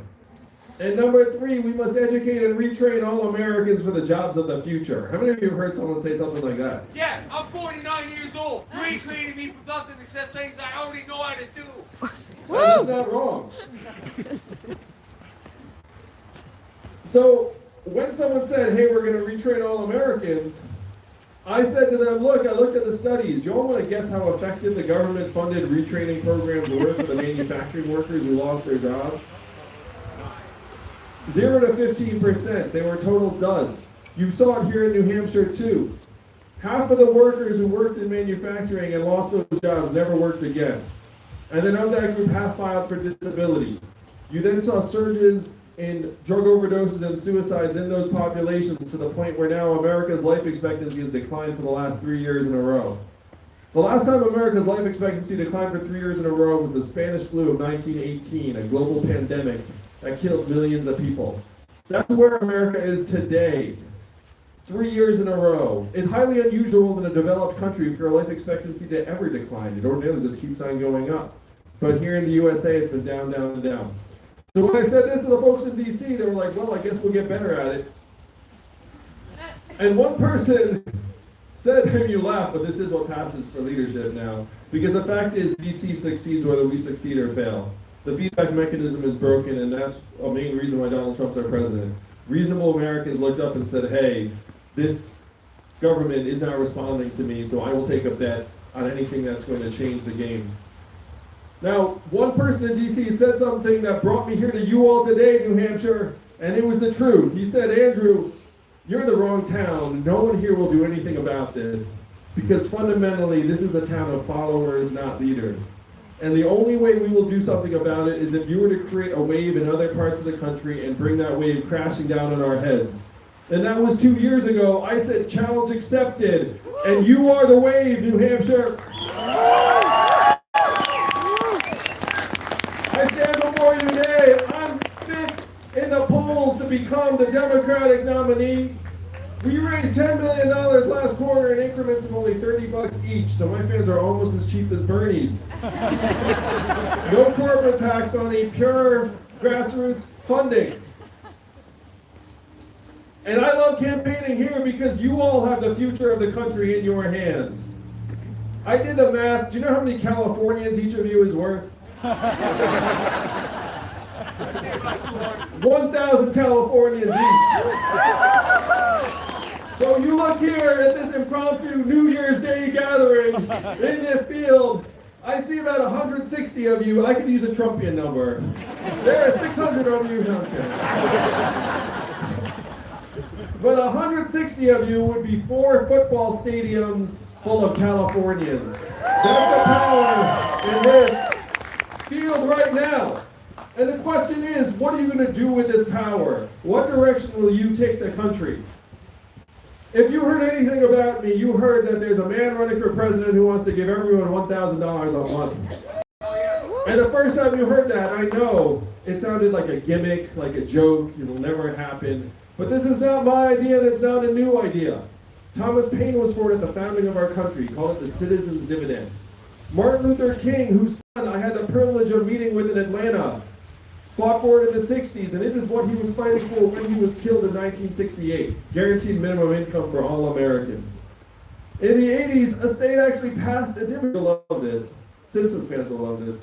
And number 3, we must educate and retrain all Americans for the jobs of the future. How many of you have heard someone say something like that? Yeah, I'm 49 years old. You ain't training me for nothing except things I already know how to do. That's not wrong. So, when someone said, hey, we're going to retrain all Americans, I said to them, look, I looked at the studies. You all want to guess how effective the government-funded retraining programs were for the manufacturing workers who lost their jobs? 0 to 15%. They were total duds. You saw it here in New Hampshire too. Half of the workers who worked in manufacturing and lost those jobs never worked again. And then of that group, half filed for disability. You then saw surges in drug overdoses and suicides in those populations to the point where now America's life expectancy has declined for the last 3 years in a row. The last time America's life expectancy declined for 3 years in a row was the Spanish flu of 1918, a global pandemic that killed millions of people. That's where America is today. 3 years in a row. It's highly unusual in a developed country for life expectancy to ever decline. It ordinarily just keeps on going up. But here in the USA, it's been down, down, and down. So when I said this to the folks in DC, they were like, well, I guess we'll get better at it. And one person said, and you laugh, but this is what passes for leadership now. Because the fact is, DC succeeds whether we succeed or fail. The feedback mechanism is broken, and that's a main reason why Donald Trump's our president. Reasonable Americans looked up and said, hey, this government is not responding to me, so I will take a bet on anything that's going to change the game. Now, one person in DC said something that brought me here to you all today, New Hampshire, and it was the truth. He said, Andrew, you're in the wrong town. No one here will do anything about this, because fundamentally, this is a town of followers, not leaders. And the only way we will do something about it is if you were to create a wave in other parts of the country and bring that wave crashing down on our heads. And that was 2 years ago. I said, challenge accepted. And you are the wave, New Hampshire. I stand before you today. I'm fifth in the polls to become the Democratic nominee. We raised $10 million last quarter in increments of only $30 each, so my fans are almost as cheap as Bernie's. No corporate PAC money, pure grassroots funding. And I love campaigning here because you all have the future of the country in your hands. I did the math. Do you know how many Californians each of you is worth? 1,000 Californians each. So you look here at this impromptu New Year's Day gathering in this field. I see about 160 of you. I could use a Trumpian number. There are 600 of you. No, okay. But 160 of you would be 4 football stadiums full of Californians. That's the power in this field right now. And the question is, what are you going to do with this power? What direction will you take the country? If you heard anything about me, you heard that there's a man running for president who wants to give everyone $1,000 a month. And the first time you heard that, I know it sounded like a gimmick, like a joke, it'll never happen. But this is not my idea, and it's not a new idea. Thomas Paine was for it at the founding of our country. He called it the citizen's dividend. Martin Luther King, whose son I had the privilege of meeting with in Atlanta, fought for it in the 60s, and it is what he was fighting for when he was killed in 1968. Guaranteed minimum income for all Americans. In the 80s, a state actually passed a dividend. You'll love this. Simpsons fans will love this.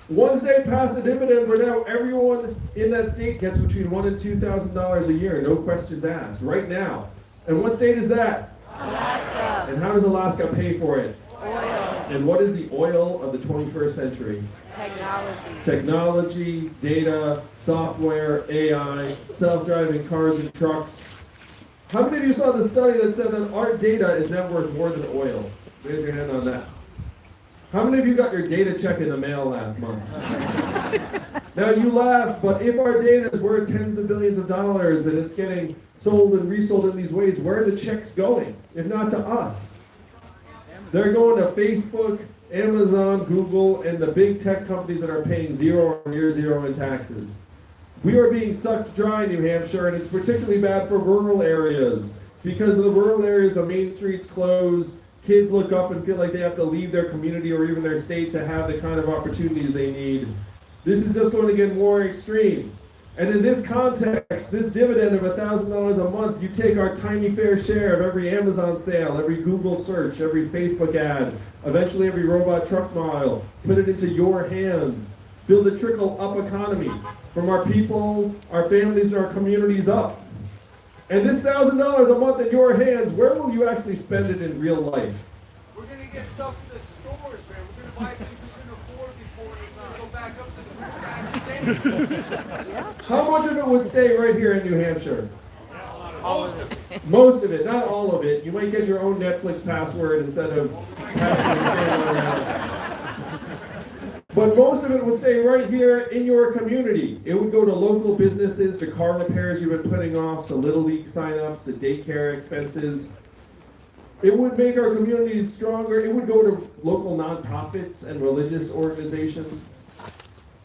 One state passed a dividend where now everyone in that state gets between $1,000 and $2,000 a year, no questions asked, right now. And what state is that? Alaska. And how does Alaska pay for it? Oil. And what is the oil of the 21st century? Technology. Technology, data, software, AI, self-driving cars and trucks. How many of you saw the study that said that our data is now worth more than oil? Raise your hand on that. How many of you got your data check in the mail last month? Now you laugh, but if our data is worth tens of billions of dollars and it's getting sold and resold in these ways, where are the checks going? If not to us. They're going to Facebook, Amazon, Google, and the big tech companies that are paying zero or near zero in taxes. We are being sucked dry, New Hampshire, and it's particularly bad for rural areas. Because in the rural areas, the main streets close. Kids look up and feel like they have to leave their community or even their state to have the kind of opportunities they need. This is just going to get more extreme. And in this context, this dividend of $1,000 a month, you take our tiny fair share of every Amazon sale, every Google search, every Facebook ad, eventually every robot truck mile, put it into your hands. Build a trickle-up economy from our people, our families, and our communities up. And this $1,000 a month in your hands, where will you actually spend it in real life? We're going to get stuff in the stores, man. We're going to buy things we couldn't afford before we go back up to the How much of it would stay right here in New Hampshire? most of it. Most of it, not all of it. You might get your own Netflix password instead of passing the same one around. But most of it would stay right here in your community. It would go to local businesses, to car repairs you've been putting off, to Little League signups, to daycare expenses. It would make our communities stronger. It would go to local nonprofits and religious organizations.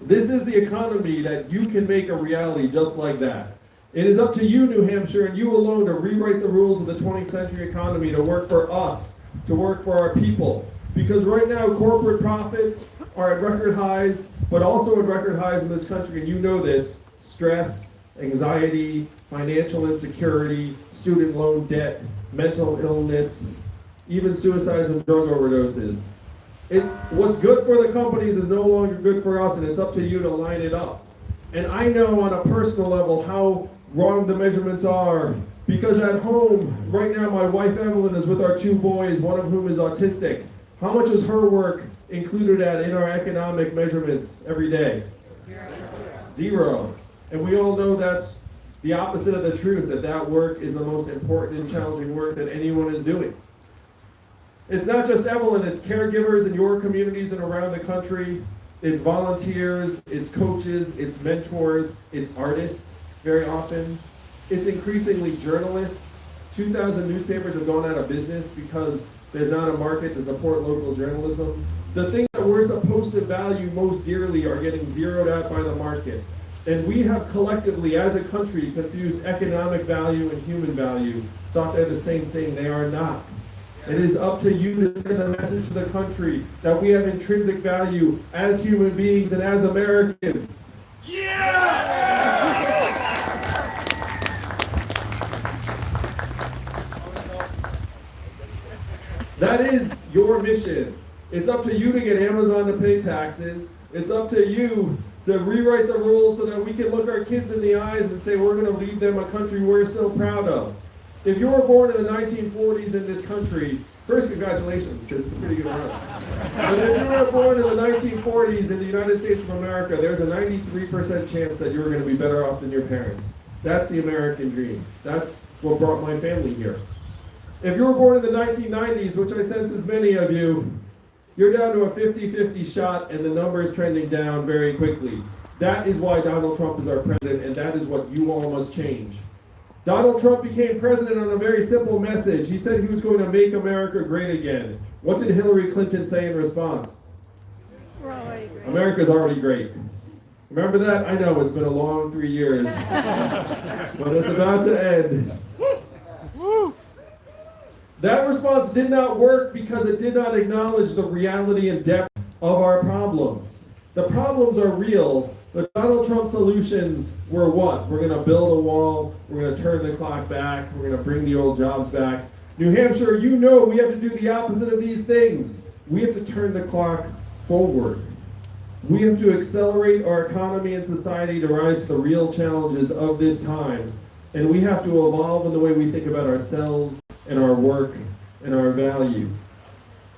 This is the economy that you can make a reality just like that. It is up to you, New Hampshire, and you alone to rewrite the rules of the 20th century economy to work for us, to work for our people. Because right now, corporate profits are at record highs, but also at record highs in this country, and you know this: stress, anxiety, financial insecurity, student loan debt, mental illness, even suicides and drug overdoses. What's good for the companies is no longer good for us, and it's up to you to line it up. And I know on a personal level how wrong the measurements are, because at home, right now my wife Evelyn is with our 2 boys, one of whom is autistic. How much is her work included in our economic measurements every day? 0. And we all know that's the opposite of the truth, that work is the most important and challenging work that anyone is doing. It's not just Evelyn, it's caregivers in your communities and around the country. It's volunteers, it's coaches, it's mentors, it's artists very often. It's increasingly journalists. 2,000 newspapers have gone out of business because there's not a market to support local journalism. The things that we're supposed to value most dearly are getting zeroed out by the market. And we have collectively, as a country, confused economic value and human value, thought they're the same thing. They are not. It is up to you to send a message to the country that we have intrinsic value as human beings and as Americans. That is your mission. It's up to you to get Amazon to pay taxes. It's up to you to rewrite the rules so that we can look our kids in the eyes and say we're going to leave them a country we're still proud of. If you were born in the 1940s in this country, first congratulations, because it's a pretty good run. But if you were born in the 1940s in the United States of America, there's a 93% chance that you're going to be better off than your parents. That's the American dream. That's what brought my family here. If you were born in the 1990s, which I sense is many of you, you're down to a 50-50 shot, and the number is trending down very quickly. That is why Donald Trump is our president, and that is what you all must change. Donald Trump became president on a very simple message. He said he was going to make America great again. What did Hillary Clinton say in response? We're already great. America's already great. Remember that? I know it's been a long 3 years, but it's about to end. That response did not work because it did not acknowledge the reality and depth of our problems. The problems are real. But Donald Trump's solutions were what? We're going to build a wall, we're going to turn the clock back, we're going to bring the old jobs back. New Hampshire, you know we have to do the opposite of these things. We have to turn the clock forward. We have to accelerate our economy and society to rise to the real challenges of this time. And we have to evolve in the way we think about ourselves and our work and our value.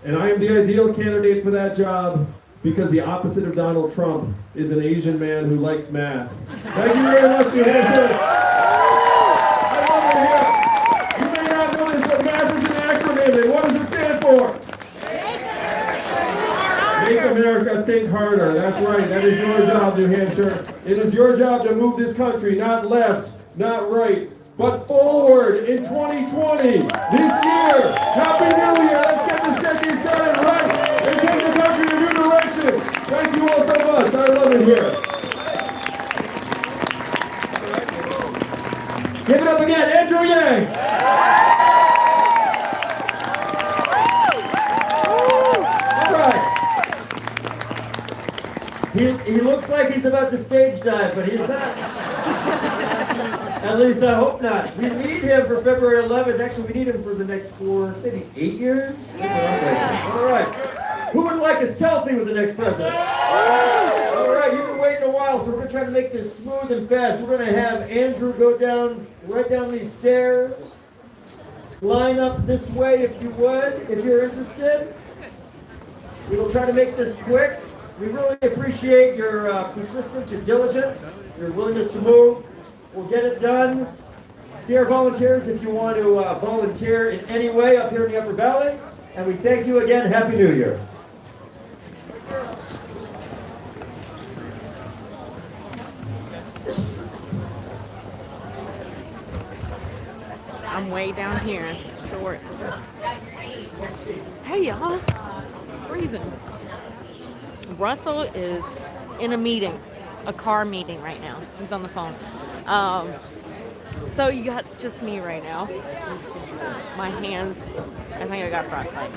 And I am the ideal candidate for that job, because the opposite of Donald Trump is an Asian man who likes math. Thank you very much, New Hampshire. I love it here. You may not know this, but math is an acronym, and what does it stand for? Make America think harder. That's right. That is your job, New Hampshire. It is your job to move this country, not left, not right, but forward in 2020, this year. Happy New Year. Let's get this decade started right and take the country in a new direction. Thank you all so much. I love it here. Give it up again, Andrew Yang. All right. He looks like he's about to stage dive, but he's not. At least I hope not. We need him for February 11th. Actually, we need him for the next 4, maybe 8 years. Yeah. All right. Who would like a selfie with the next president? All right, you've been waiting a while, so we're going to try to make this smooth and fast. We're going to have Andrew go right down these stairs. Line up this way if you would, if you're interested. We will try to make this quick. We really appreciate your persistence, your diligence, your willingness to move. We'll get it done. See our volunteers if you want to volunteer in any way up here in the Upper Valley. And we thank you again. Happy New Year. I'm way down here. Short. Hey, y'all. Freezing. Russell is in a meeting, a car meeting right now. He's on the phone. So you got just me right now. My hands, I think I got frostbite.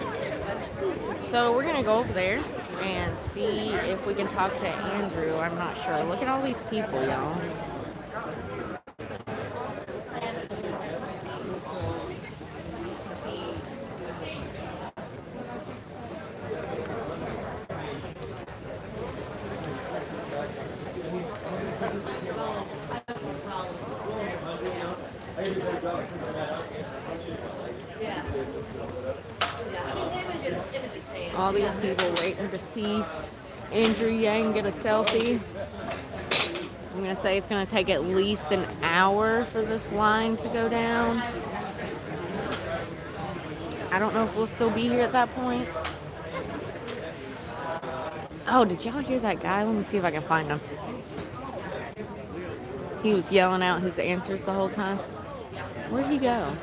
So we're gonna go over there and see if we can talk to Andrew. I'm not sure. Look at all these people, y'all. All these people waiting to see Andrew Yang get a selfie. I'm gonna say it's gonna take at least an hour for this line to go down. I don't know if we'll still be here at that point. Oh, did y'all hear that guy? Let me see if I can find him. He was yelling out his answers the whole time. Where'd he go?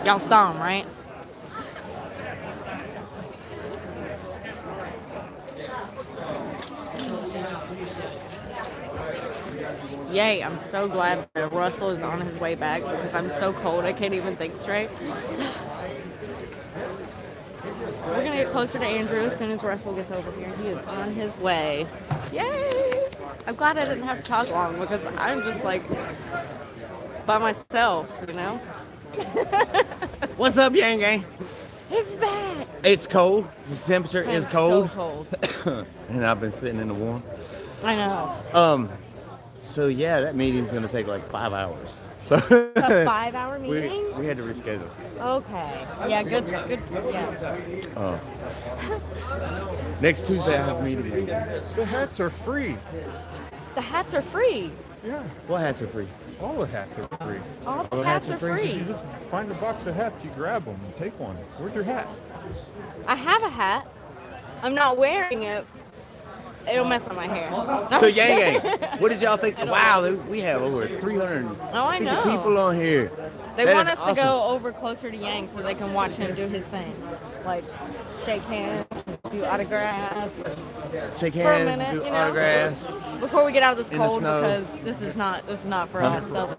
Y'all saw him, right? Yay, I'm so glad that Russell is on his way back because I'm so cold I can't even think straight. So we're gonna get closer to Andrew as soon as Russell gets over here. He is on his way. Yay! I'm glad I didn't have to talk long because I'm just like by myself, you know? What's up, Yang Gang? It's back. It's cold. The temperature is cold. So cold. And I've been sitting in the warm. I know. So yeah, that meeting's gonna take like 5 hours. So A 5-hour meeting? we had to reschedule. Okay. Yeah, good. Yeah. Next Tuesday I have a meeting. The hats are free. The hats are free. Yeah, What hats are free? all the hats are free. All the hats are free. You just find a box of hats, you grab them, and take one. Where's your hat? I have a hat. I'm not wearing it. It'll mess up my hair. So Yang Gang, what did y'all think? Wow, we have over 350 Oh, I know. people on here. They That want is us to go awesome. over closer to Yang so they can watch him do his thing. Like, shake hands, do autographs. Shake For a hands, minute, do you know? autographs. Before we get out of this In the cold, snow. because this is not for us. So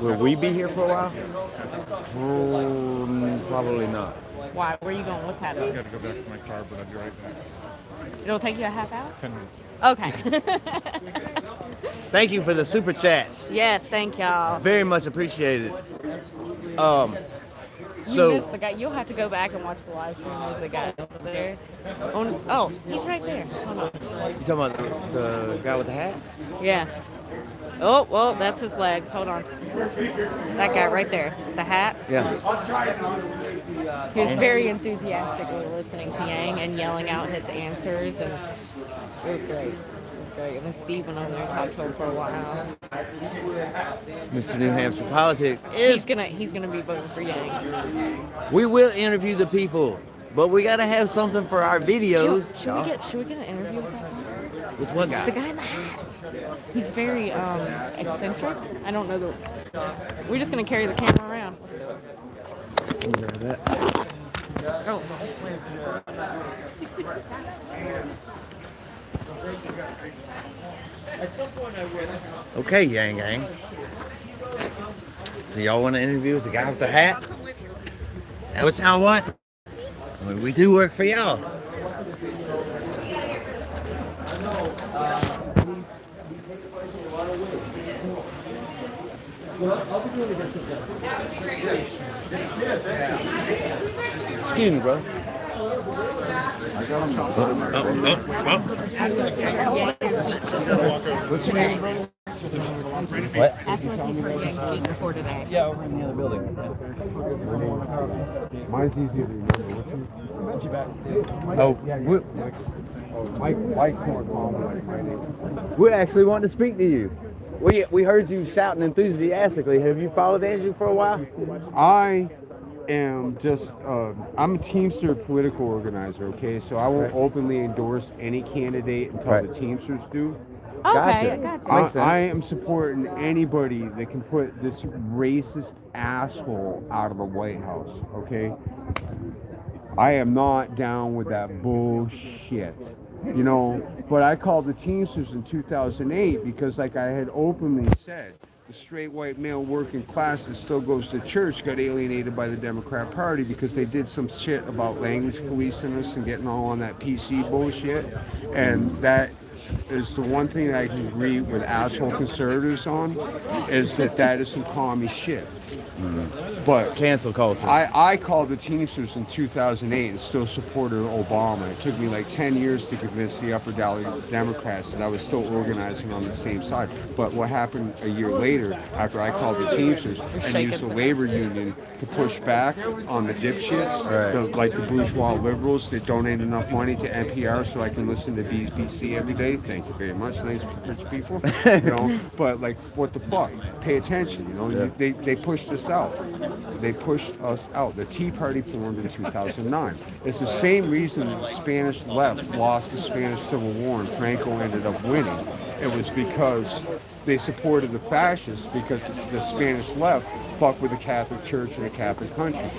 Will we be here for a while? Probably not. why? Where are you going? What's I happening? gotta go back to my car, but I'll be right back. It'll take you a half hour? 10 minutes. Okay. Thank you for the super chats. Yes, thank y'all. Very much appreciated. You missed the guy. You'll have to go back and watch the live stream. There's a guy over there. Oh, he's right there. Hold on. You talking about the guy with the hat? Yeah. Oh, well, that's his legs. Hold on. That guy right there. The hat. Yeah. He was very enthusiastically listening to Yang and yelling out his answers, and it was great. It was great. And then Steve went over there and talked to him for a while. Mr. New Hampshire Politics He's is. gonna be voting for Yang. We will interview the people, but we gotta have something for our videos. Should we get an interview with that guy? With what The guy? guy in the hat. He's very eccentric. I don't know we're just gonna carry the camera around. Let's do it. Oh. Okay, Yang Gang. So y'all want to interview with the guy with the hat? Is that what y'all want? I mean, we do work for y'all. Excuse me, bro. What's your name? What? Ask him if he's heard Yang speak before today. Yeah, over in the other building. Mine's easier to remember. What's your Oh, Mike's more common, like my name. we actually want to speak to you. We heard you shouting enthusiastically. Have you followed Andrew for a while? I am just, I'm a Teamster political organizer, okay? So I won't openly endorse any candidate until the Teamsters do. Okay, I Gotcha. got you. I am supporting anybody that can put this racist asshole out of the White House, okay? I am not down with that bullshit, you know. But I called the Teamsters in 2008 because, like I had openly said, the straight white male working class that still goes to church got alienated by the Democrat Party because they did some shit about language policing us and getting all on that PC bullshit. And that is the one thing that I can agree with asshole conservatives on, is that is some commie shit. But Cancel culture. I called the Teamsters in 2008 and still supported Obama. It took me like 10 years to convince the upper valley Democrats that I was still organizing on the same side. But what happened a year later, after I called the Teamsters and used the labor union to push back on the dipshits, like the bourgeois liberals that donate enough money to NPR so I can listen to BBC every day. Thank you very much, nice rich people. You know, but like, what the fuck? Pay attention. You know, they pushed us out. They pushed us out. The Tea Party formed in 2009. It's the same reason that the Spanish left lost the Spanish Civil War and Franco ended up winning. It was because they supported the fascists, because the Spanish left fucked with the Catholic Church and the Catholic country.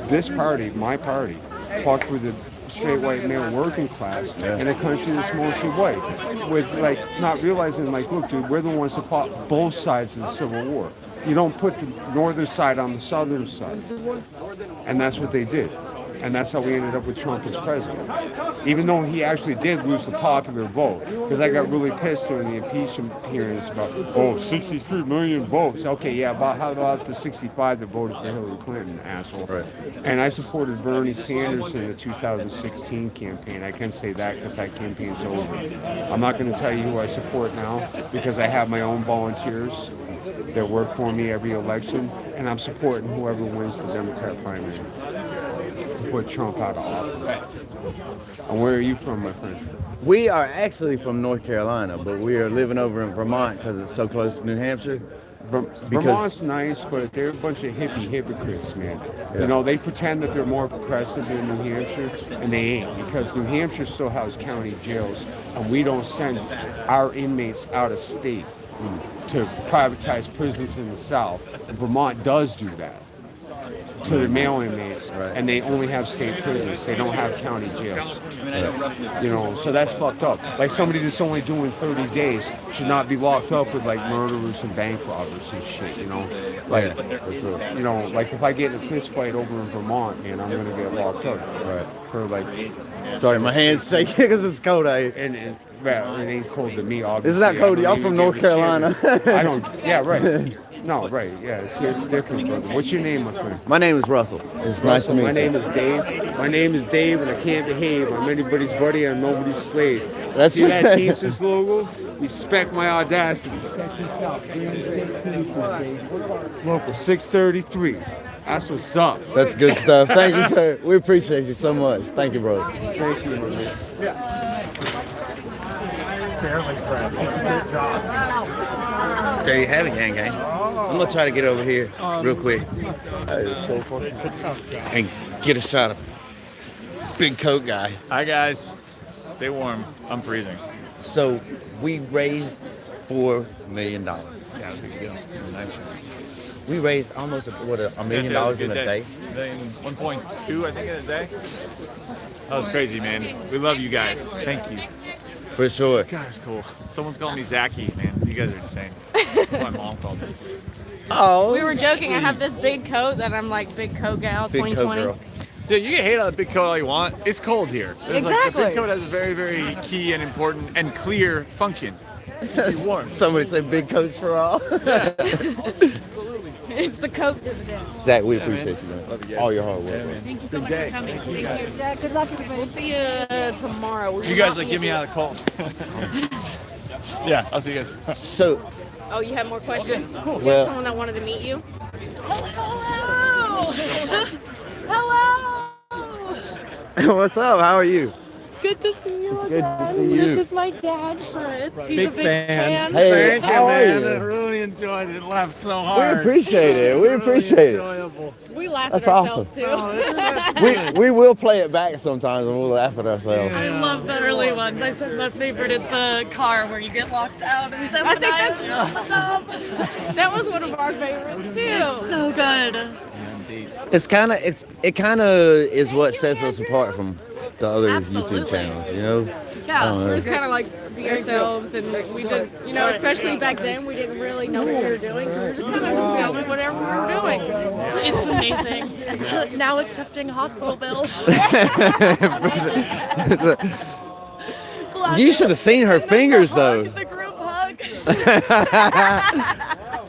This party, my party, fucked with the straight white male working class in a country that's mostly white, with like not realizing, like, look, dude, we're the ones that fought both sides of the Civil War. You don't put the northern side on the southern side. And that's what they did. And that's how we ended up with Trump as president. Even though he actually did lose the popular vote. Because I got really pissed during the impeachment hearings about, 63 million votes. Okay, yeah, how about the 65 that voted for Hillary Clinton, asshole? Right. And I supported Bernie Sanders in the 2016 campaign. I can say that because that campaign's over. I'm not going to tell you who I support now because I have my own volunteers that work for me every election, and I'm supporting whoever wins the Democrat primary to put Trump out of office. And where are you from, my friend? We are actually from North Carolina, but we are living over in Vermont because it's so close to New Hampshire. Vermont's nice, but they're a bunch of hypocrites, man. Yeah. You know, they pretend that they're more progressive than New Hampshire, and they ain't, because New Hampshire still has county jails, and we don't send our inmates out of state to privatize prisons in the South. Vermont does do that to the male inmates, and they only have state prisons. They don't have county jails. You know, so that's fucked up. Like, somebody that's only doing 30 days should not be locked up with like murderers and bank robbers and shit, you know? Like, you know, like if I get in a fist fight over in Vermont, man, I'm gonna get locked up. For like... Sorry, my hand's shaking because it's cold out here. And it ain't cold to me, obviously. It's not cold. I'm from North Carolina. I don't... Yeah, right. No, right, yeah, it's different, brother. What's your name, my friend? My name is Russell. It's nice to meet you. My name is Dave. My name is Dave, and I can't behave. I'm anybody's buddy, I'm nobody's slave. See that Teamsters logo? Respect my audacity. Check this out. Local 633. That's what's up. That's good stuff. Thank you, sir. We appreciate you so much. Thank you, brother. Thank you, my man. There you have it, gang. I'm gonna try to get over here real quick and get a shot of big coat guy. Hi guys, stay warm. I'm freezing. So we raised $4 million. Yeah, big deal. Nice. We raised almost $1 million in a day. 1.2, I think, in a day. That was crazy, man. We love you guys. Thank you. For sure. God, it's cool. Someone's calling me Zachy, man. You guys are insane. That's what my mom called me. Oh. We were joking. I have this big coat that I'm like big coat gal 2020. Dude, you can hate on the big coat all you want. It's cold here. Exactly. Like, the big coat has a very, very key and important and clear function. Keep you warm. Somebody said big coats for all. Yeah. It's the coat dividend. Zach, we appreciate you, man. Love you guys. All your hard work. Yeah, man. Thank you so much for coming. Thank you. Zach, good luck. We'll see you tomorrow. You guys like get me out of the cold. Yeah, I'll see you guys. So. Oh, you have more questions? Cool. You have someone that wanted to meet you? Hello! Hello! What's up? How are you? Good to see you again. Good to see you. This is my dad, Fritz. He's a big fan. Hey, how are you? I really enjoyed it. Laughed so hard. We appreciate it. We appreciate it. Enjoyable. We laugh That's at ourselves awesome. too. We will play it back sometimes and we'll laugh at ourselves. I love the early ones. I said my favorite is the car where you get locked out and I think that's on the top. That was one of our favorites too. It's so good. It kind of is what sets us apart from the other Absolutely. YouTube channels, you know? Yeah, we're just kind of like be ourselves, and we did, you know, especially back then, we didn't really know what we were doing, so we were just kind of just filming whatever we were doing. It's amazing. Now accepting hospital bills. You should have seen her fingers though. The group hug.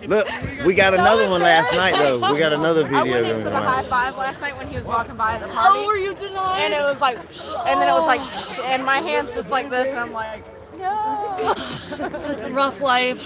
Look, we got another one last night though. We got another I video went in going for the on. high five last night when he was walking by the party. Oh, were you denied? And it was like, and then it was like, and my hand's just like this, and I'm like, no. It's a rough life.